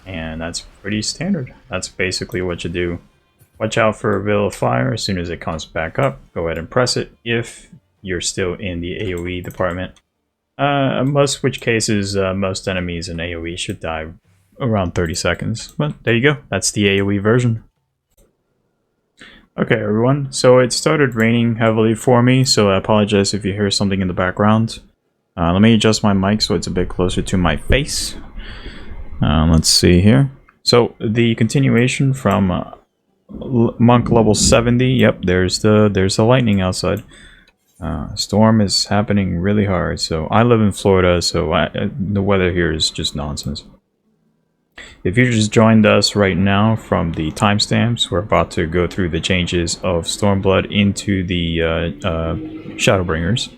And that's pretty standard. That's basically what you do. Watch out for Riddle of Fire as soon as it comes back up. Go ahead and press it if you're still in the AoE department. Most which cases, most enemies in AoE should die around 30 seconds. But there you go. That's the AoE version. Okay, everyone. So it started raining heavily for me, so I apologize if you hear something in the background. Let me adjust my mic so it's a bit closer to my face. Let's see here. So the continuation from Monk level 70. Yep, there's the lightning outside. Storm is happening really hard. So I live in Florida, so the weather here is just nonsense. If you just joined us right now from the timestamps, we're about to go through the changes of Stormblood into the Shadowbringers.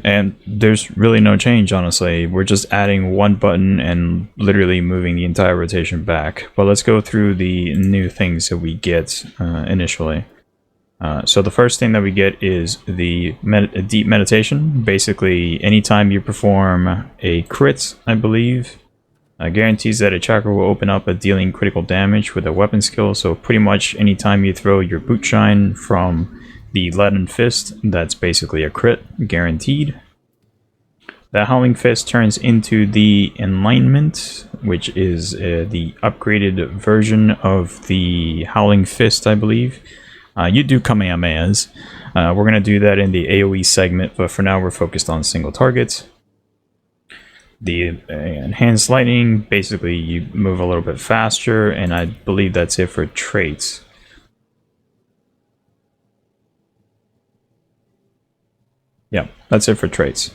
And there's really no change, honestly. We're just adding one button and literally moving the entire rotation back. But let's go through the new things that we get initially. So the first thing that we get is the deep meditation. Basically, anytime you perform a crit, I believe, guarantees that a chakra will open up, dealing critical damage with a weapon skill. So pretty much anytime you throw your boot shine from the Howling Fist, that's basically a crit, guaranteed. The Howling Fist turns into the Enlightenment, which is the upgraded version of the Howling Fist, I believe. You do Kamehamehas. We're going to do that in the AoE segment, but for now we're focused on single targets. The Enhanced Lightning, basically you move a little bit faster, and I believe that's it for traits. Yeah, that's it for traits.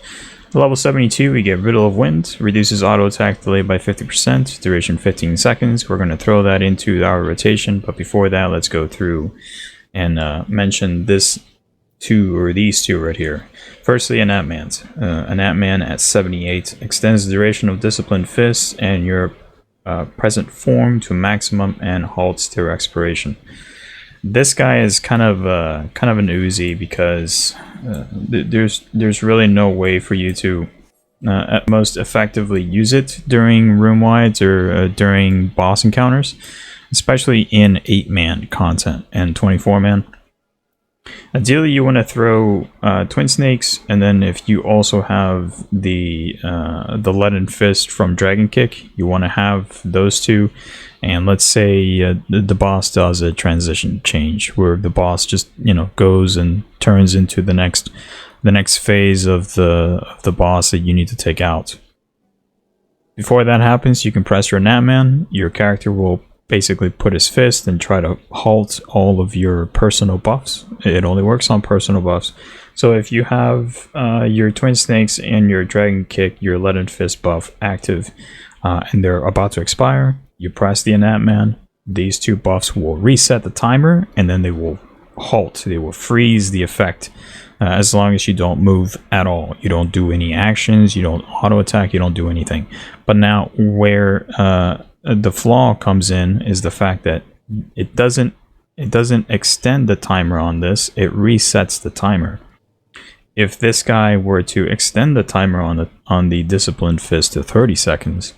Level 72, we get Riddle of Wind, reduces auto attack delay by 50%, duration 15 seconds. We're going to throw that into our rotation, but before that, let's go through and mention these two right here. Firstly, Anatman's. Anatman at 78 extends the duration of Disciplined Fists and your present form to maximum and halts their expiration. This guy is kind of an Uzi because there's really no way for you to at most effectively use it during room wides or during boss encounters, especially in 8-man content and 24-man. Ideally, you want to throw Twin Snakes, and then if you also have the Leaden Fist from Dragon Kick, you want to have those two. And let's say the boss does a transition change where the boss just goes and turns into the next phase of the boss that you need to take out. Before that happens, you can press your Anatman. Your character will basically put his fist and try to halt all of your personal buffs. It only works on personal buffs. So if you have your Twin Snakes and your Dragon Kick, your Leaden Fist buff active, and they're about to expire, you press the Anatman. These two buffs will reset the timer, and then they will halt. They will freeze the effect as long as you don't move at all. You don't do any actions, you don't auto attack, you don't do anything. But now where the flaw comes in is the fact that it doesn't extend the timer on this, it resets the timer. If this guy were to extend the timer on the Disciplined Fist to 30 seconds,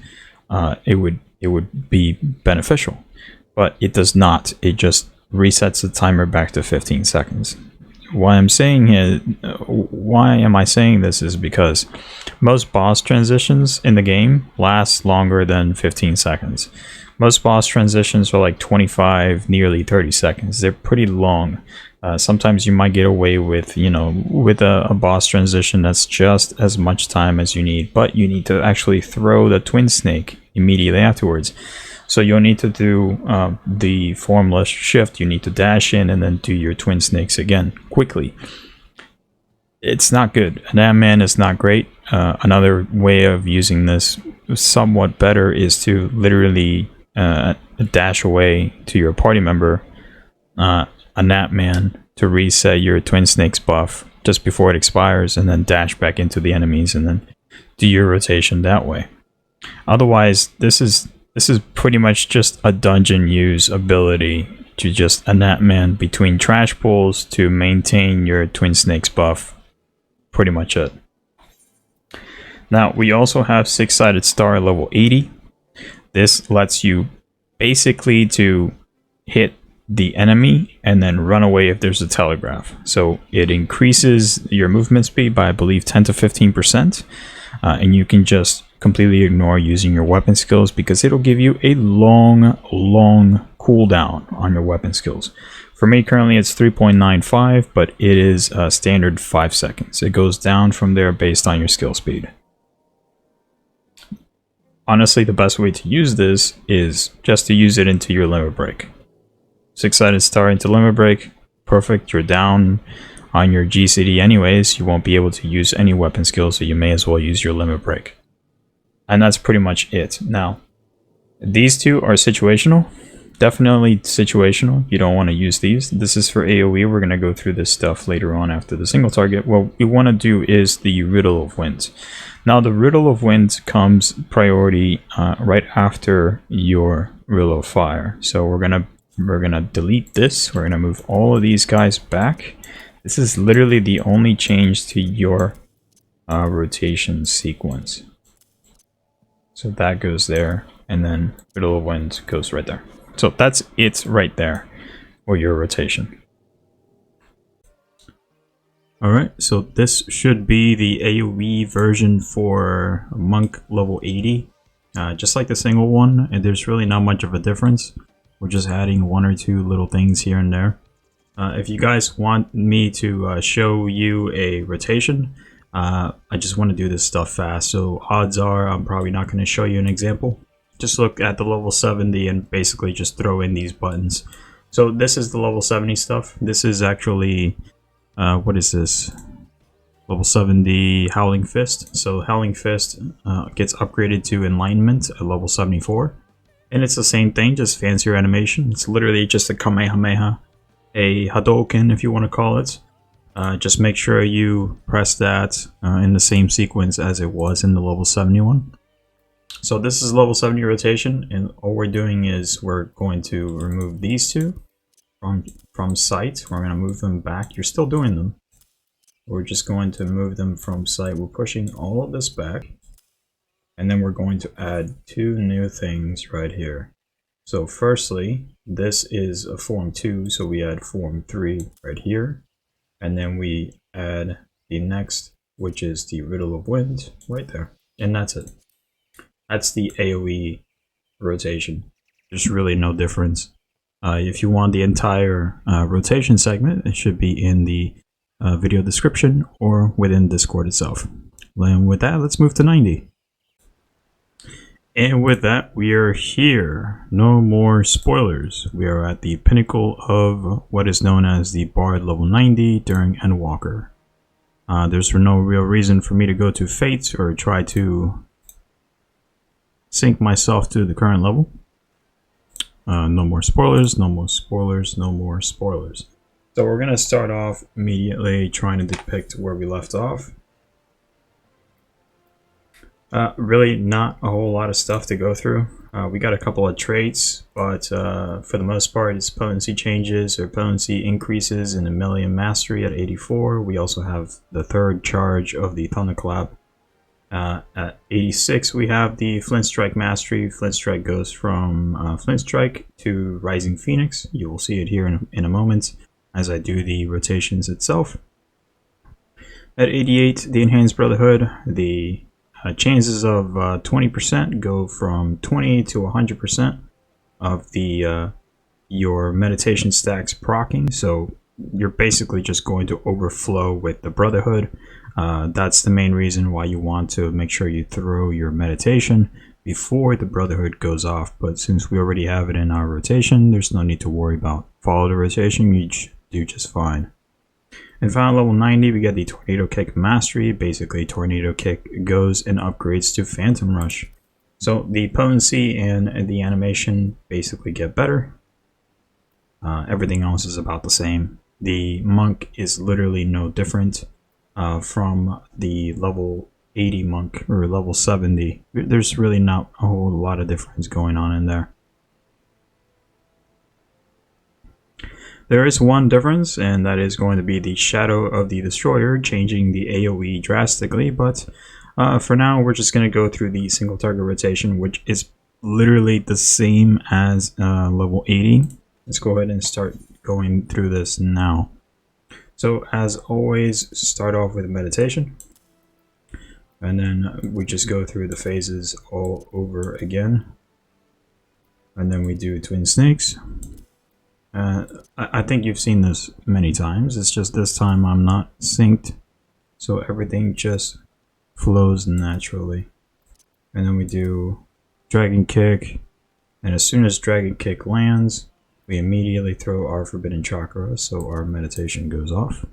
it would be beneficial, but it does not. It just resets the timer back to 15 seconds. Why am I saying this is because most boss transitions in the game last longer than 15 seconds. Most boss transitions are like 25, nearly 30 seconds. They're pretty long. Sometimes you might get away with, with a boss transition that's just as much time as you need, but you need to actually throw the Twin Snake immediately afterwards. So you'll need to do the formless shift. You need to dash in and then do your Twin Snakes again quickly. It's not good. Anatman is not great. Another way of using this somewhat better is to literally dash away to your party member, Anatman, to reset your Twin Snakes buff just before it expires, and then dash back into the enemies and then do your rotation that way. Otherwise, this is pretty much just a dungeon use ability to just Anatman between trash pulls to maintain your Twin Snakes buff. Pretty much it. Now, we also have 6-sided star level 80. This lets you basically to hit the enemy and then run away if there's a telegraph. So it increases your movement speed by, I believe, 10 to 15%. And you can just completely ignore using your weapon skills because it'll give you a long cooldown on your weapon skills. For me, currently it's 3.95, but it is standard 5 seconds. It goes down from there based on your skill speed. Honestly, the best way to use this is just to use it into your limit break. 6-sided star into limit break, perfect. You're down on your GCD anyways. You won't be able to use any weapon skills, so you may as well use your limit break. And that's pretty much it. Now, these two are situational. Definitely situational. You don't want to use these. This is for AoE. We're going to go through this stuff later on after the single target. What we want to do is the Riddle of Wind. Now, the Riddle of Wind comes priority right after your Riddle of Fire. So we're gonna delete this. We're gonna move all of these guys back. This is literally the only change to your rotation sequence. So that goes there, and then Riddle of Wind goes right there. So that's it right there for your rotation. Alright, so this should be the AoE version for Monk level 80. Just like the single one, and there's really not much of a difference. We're just adding one or two little things here and there. If you guys want me to show you a rotation, I just want to do this stuff fast, so odds are I'm probably not going to show you an example. Just look at the level 70 and basically just throw in these buttons. So this is the level 70 stuff. This is actually, what is this? Level 70 Howling Fist. So Howling Fist gets upgraded to Enlightenment at level 74. And it's the same thing, just fancier animation. It's literally just a Kamehameha, a Hadouken if you want to call it. Just make sure you press that in the same sequence as it was in the level 71. So this is level 70 rotation, and all we're doing is we're going to remove these two from sight. We're going to move them back. You're still doing them. We're just going to move them from sight. We're pushing all of this back. And then we're going to add two new things right here. So firstly, this is a form 2, so we add form 3 right here. And then we add the next, which is the Riddle of Wind right there. And that's it. That's the AoE rotation. There's really no difference. If you want the entire rotation segment, it should be in the video description or within Discord itself. And with that, let's move to 90. And with that, we are here. No more spoilers. We are at the pinnacle of what is known as the Bard level 90 during Endwalker. There's no real reason for me to go to Fate or try to sync myself to the current level. No more spoilers, no more spoilers, no more spoilers. So we're going to start off immediately trying to depict where we left off. Really not a whole lot of stuff to go through. We got a couple of traits, but for the most part it's potency changes or potency increases in the melee and mastery at 84. We also have the third charge of the Thunderclap. At 86 we have the Flint Strike mastery. Flint Strike goes from Flint Strike to Rising Phoenix. You will see it here in a moment as I do the rotations itself. At 88, the Enhanced Brotherhood, the chances of 20% go from 20 to 100% of the your meditation stacks proccing. So you're basically just going to overflow with the Brotherhood. That's the main reason why you want to make sure you throw your meditation before the Brotherhood goes off. But since we already have it in our rotation, there's no need to worry about follow the rotation. You do just fine. And finally, level 90, we get the Tornado Kick Mastery. Basically, Tornado Kick goes and upgrades to Phantom Rush. So the potency and the animation basically get better. Everything else is about the same. The Monk is literally no different from the level 80 Monk or level 70. There's really not a whole lot of difference going on in there. There is one difference, and that is going to be the Shadow of the Destroyer, changing the AoE drastically, but For now, we're just going to go through the single target rotation, which is literally the same as level 80. Let's go ahead and start going through this now. So as always, start off with a meditation. And then we just go through the phases all over again. And then we do twin snakes. I think you've seen this many times. It's just this time I'm not synced. So everything just flows naturally. And then we do Dragon Kick. And as soon as Dragon Kick lands, we immediately throw our Forbidden Chakra. So our meditation goes off.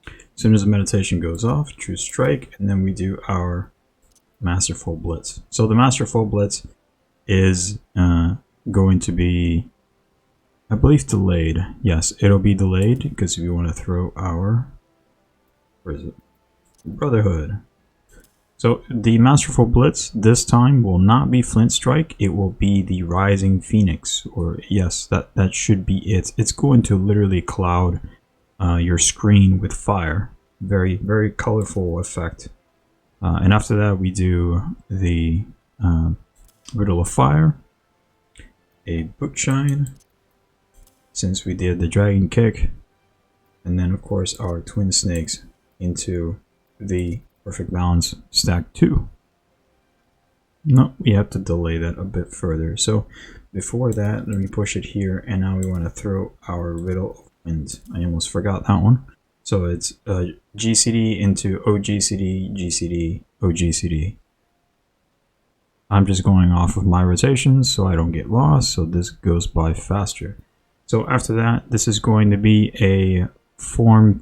As soon as the meditation goes off, True Strike, and then we do our Masterful Blitz. So the Masterful Blitz is going to be, I believe, delayed. Yes, it'll be delayed because we want to throw our, where is it? Brotherhood. So the Masterful Blitz this time will not be Flint Strike. It will be the Rising Phoenix, or yes, that should be it. It's going to literally cloud your screen with fire. Very, very colorful effect. And after that, we do the Riddle of Fire, a Bookshine, since we did the Dragon Kick, and then of course our Twin Snakes into the Perfect Balance stack 2. No, we have to delay that a bit further. So before that, let me push it here, and now we want to throw our Riddle of Wind. I almost forgot that one. So it's GCD into OGCD, GCD, OGCD. I'm just going off of my rotations so I don't get lost, so this goes by faster. So after that, this is going to be a form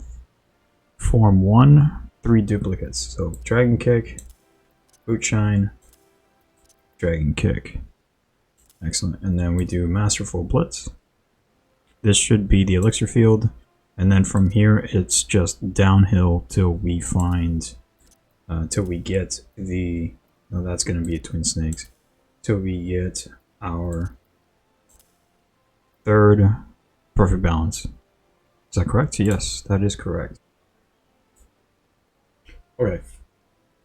1, 3 duplicates. So Dragon Kick, Bootshine, Dragon Kick. Excellent. And then we do Masterful Blitz. This should be the elixir field. And then from here, it's just downhill till we find, till we get the, no, that's going to be a Twin Snakes, till we get our third Perfect Balance. Is that correct? Yes, that is correct. Okay,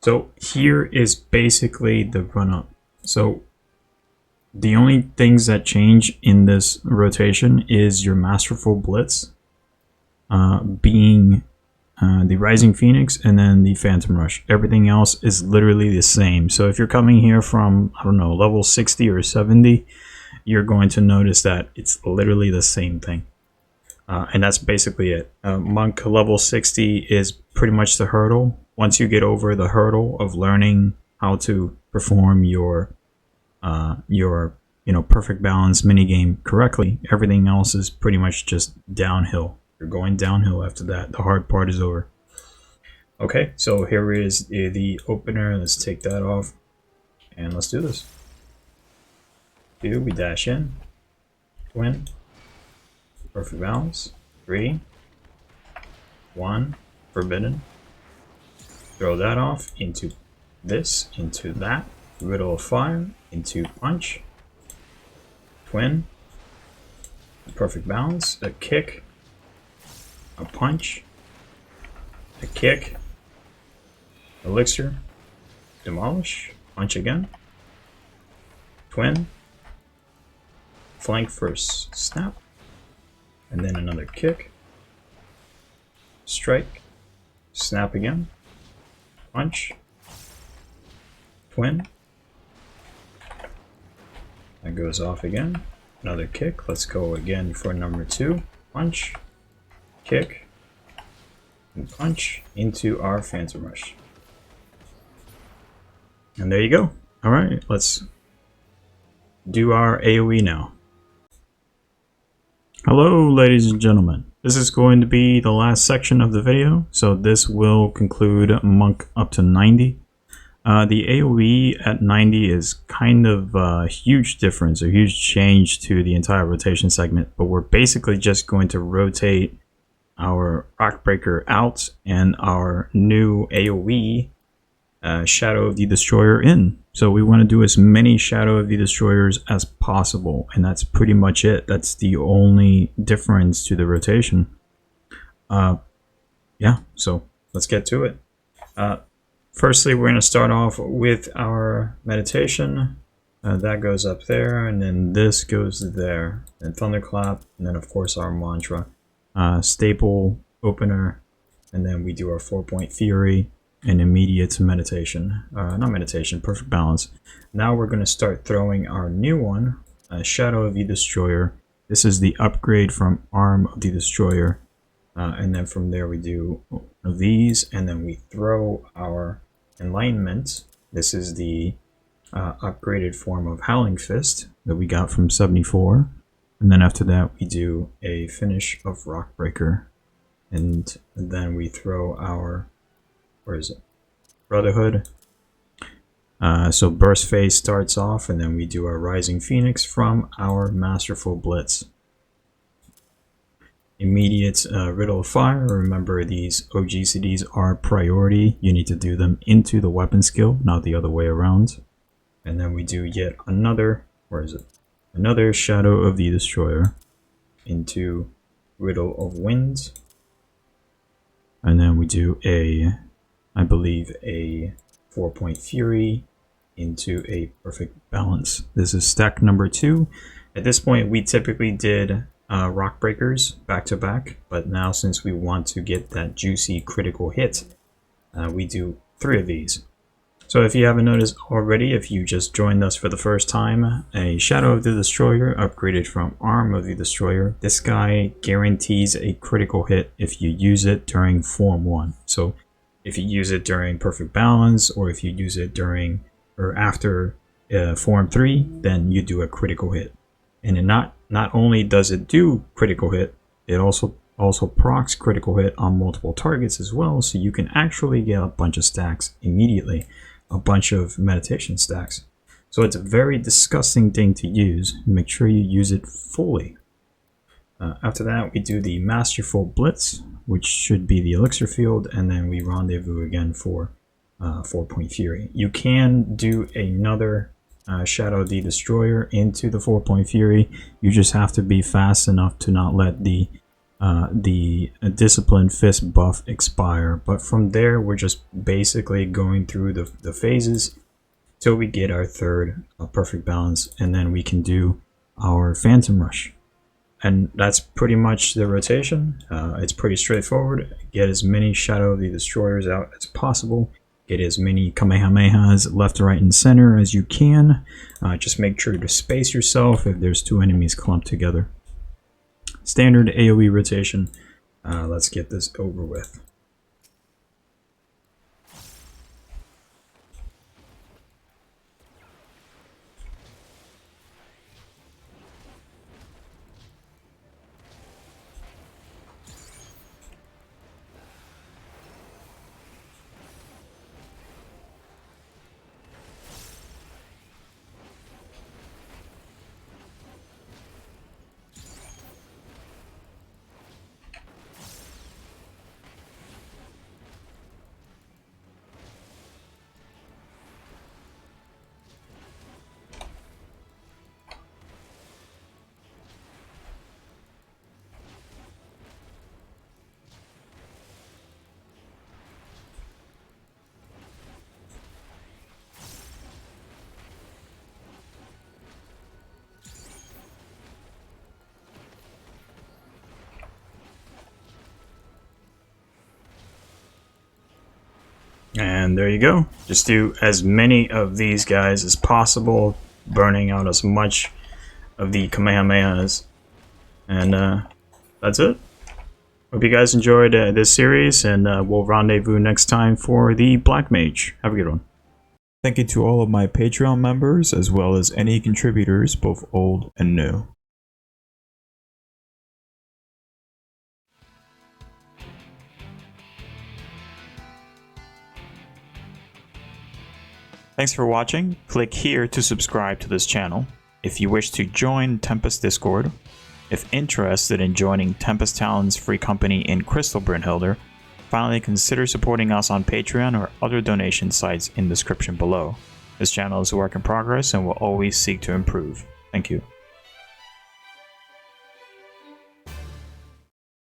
so here is basically the run-up. So the only things that change in this rotation is your Masterful Blitz being the Rising Phoenix and then the Phantom Rush. Everything else is literally the same. So if you're coming here from, I don't know, level 60 or 70, you're going to notice that it's literally the same thing. And that's basically it. Monk level 60 is pretty much the hurdle. Once you get over the hurdle of learning how to perform your Perfect Balance minigame correctly, everything else is pretty much just downhill. You're going downhill after that. The hard part is over. Okay, so here is the opener. Let's take that off and let's do this. We dash in, twin, Perfect Balance, 3, 1, Forbidden. Throw that off into this, into that, Riddle of Fire, into Punch, twin, Perfect Balance, a kick, a punch, a kick, elixir, demolish, punch again, twin, flank first, snap, and then another kick, strike, snap again, punch, twin, that goes off again, another kick. Let's go again for number 2, punch, kick, and punch into our Phantom Rush. And there you go. Alright, let's do our AoE now. Hello ladies and gentlemen. This is going to be the last section of the video, so this will conclude Monk up to 90. The AoE at 90 is kind of a huge difference, a huge change to the entire rotation segment, but we're basically just going to rotate our Rockbreaker out and our new AoE Shadow of the Destroyer in. So we want to do as many Shadow of the Destroyers as possible, and that's pretty much it. That's the only difference to the rotation. Yeah, so let's get to it. firstly, we're going to start off with our meditation. That goes up there, and then this goes there. And Thunderclap, and then of course our mantra. Staple opener, and then we do our 4-point theory and immediate meditation. Not meditation, perfect balance. Now we're going to start throwing our new one, Shadow of the Destroyer. This is the upgrade from Arm of the Destroyer. And then from there we do these, and then we throw our Enlightenment. This is the upgraded form of Howling Fist that we got from 74. And then after that we do a finish of Rockbreaker. And then we throw our, where is it? Brotherhood. So Burst Phase starts off, and then we do our Rising Phoenix from our Masterful Blitz. Immediate Riddle of Fire. Remember, these OGCDs are priority. You need to do them into the weapon skill, not the other way around. And then we do yet another, where is it? Another Shadow of the Destroyer into Riddle of Wind. And then we do a, I believe, a 4-point Fury into a Perfect Balance. This is stack number 2. At this point, we typically did Rockbreakers back to back, but now since we want to get that juicy critical hit, we do 3 of these. So if you haven't noticed already, if you just joined us for the first time, a Shadow of the Destroyer upgraded from Arm of the Destroyer. This guy guarantees a critical hit if you use it during Form 1. So if you use it during Perfect Balance, or if you use it during or after Form 3, then you do a critical hit. And it not only does it do critical hit, it also procs critical hit on multiple targets as well, so you can actually get a bunch of stacks immediately. A bunch of meditation stacks. So it's a very disgusting thing to use. Make sure you use it fully. After that, we do the Masterful Blitz, which should be the elixir field, and then we rendezvous again for 4-point Fury. You can do another Shadow the Destroyer into the 4-point Fury. You just have to be fast enough to not let the Discipline Fist buff expire. But from there, we're just basically going through the phases till we get our 3rd Perfect Balance, and then we can do our Phantom Rush. And that's pretty much the rotation. It's pretty straightforward. Get as many Shadow of the Destroyers out as possible. Get as many Kamehamehas left, right, and center as you can. Just make sure to space yourself if there's 2 enemies clumped together. Standard AoE rotation. Let's get this over with. And there you go. Just do as many of these guys as possible, burning out as much of the Kamehamehas. And that's it. Hope you guys enjoyed this series, and we'll rendezvous next time for the Black Mage. Have a good one. Thank you to all of my Patreon members, as well as any contributors, both old and new. Thanks for watching. Click here to subscribe to this channel. If you wish to join Tempest Discord, if interested in joining Tempest Talon's free company in Crystal Brynhilder, finally consider supporting us on Patreon or other donation sites in the description below. This channel is a work in progress and will always seek to improve. Thank you.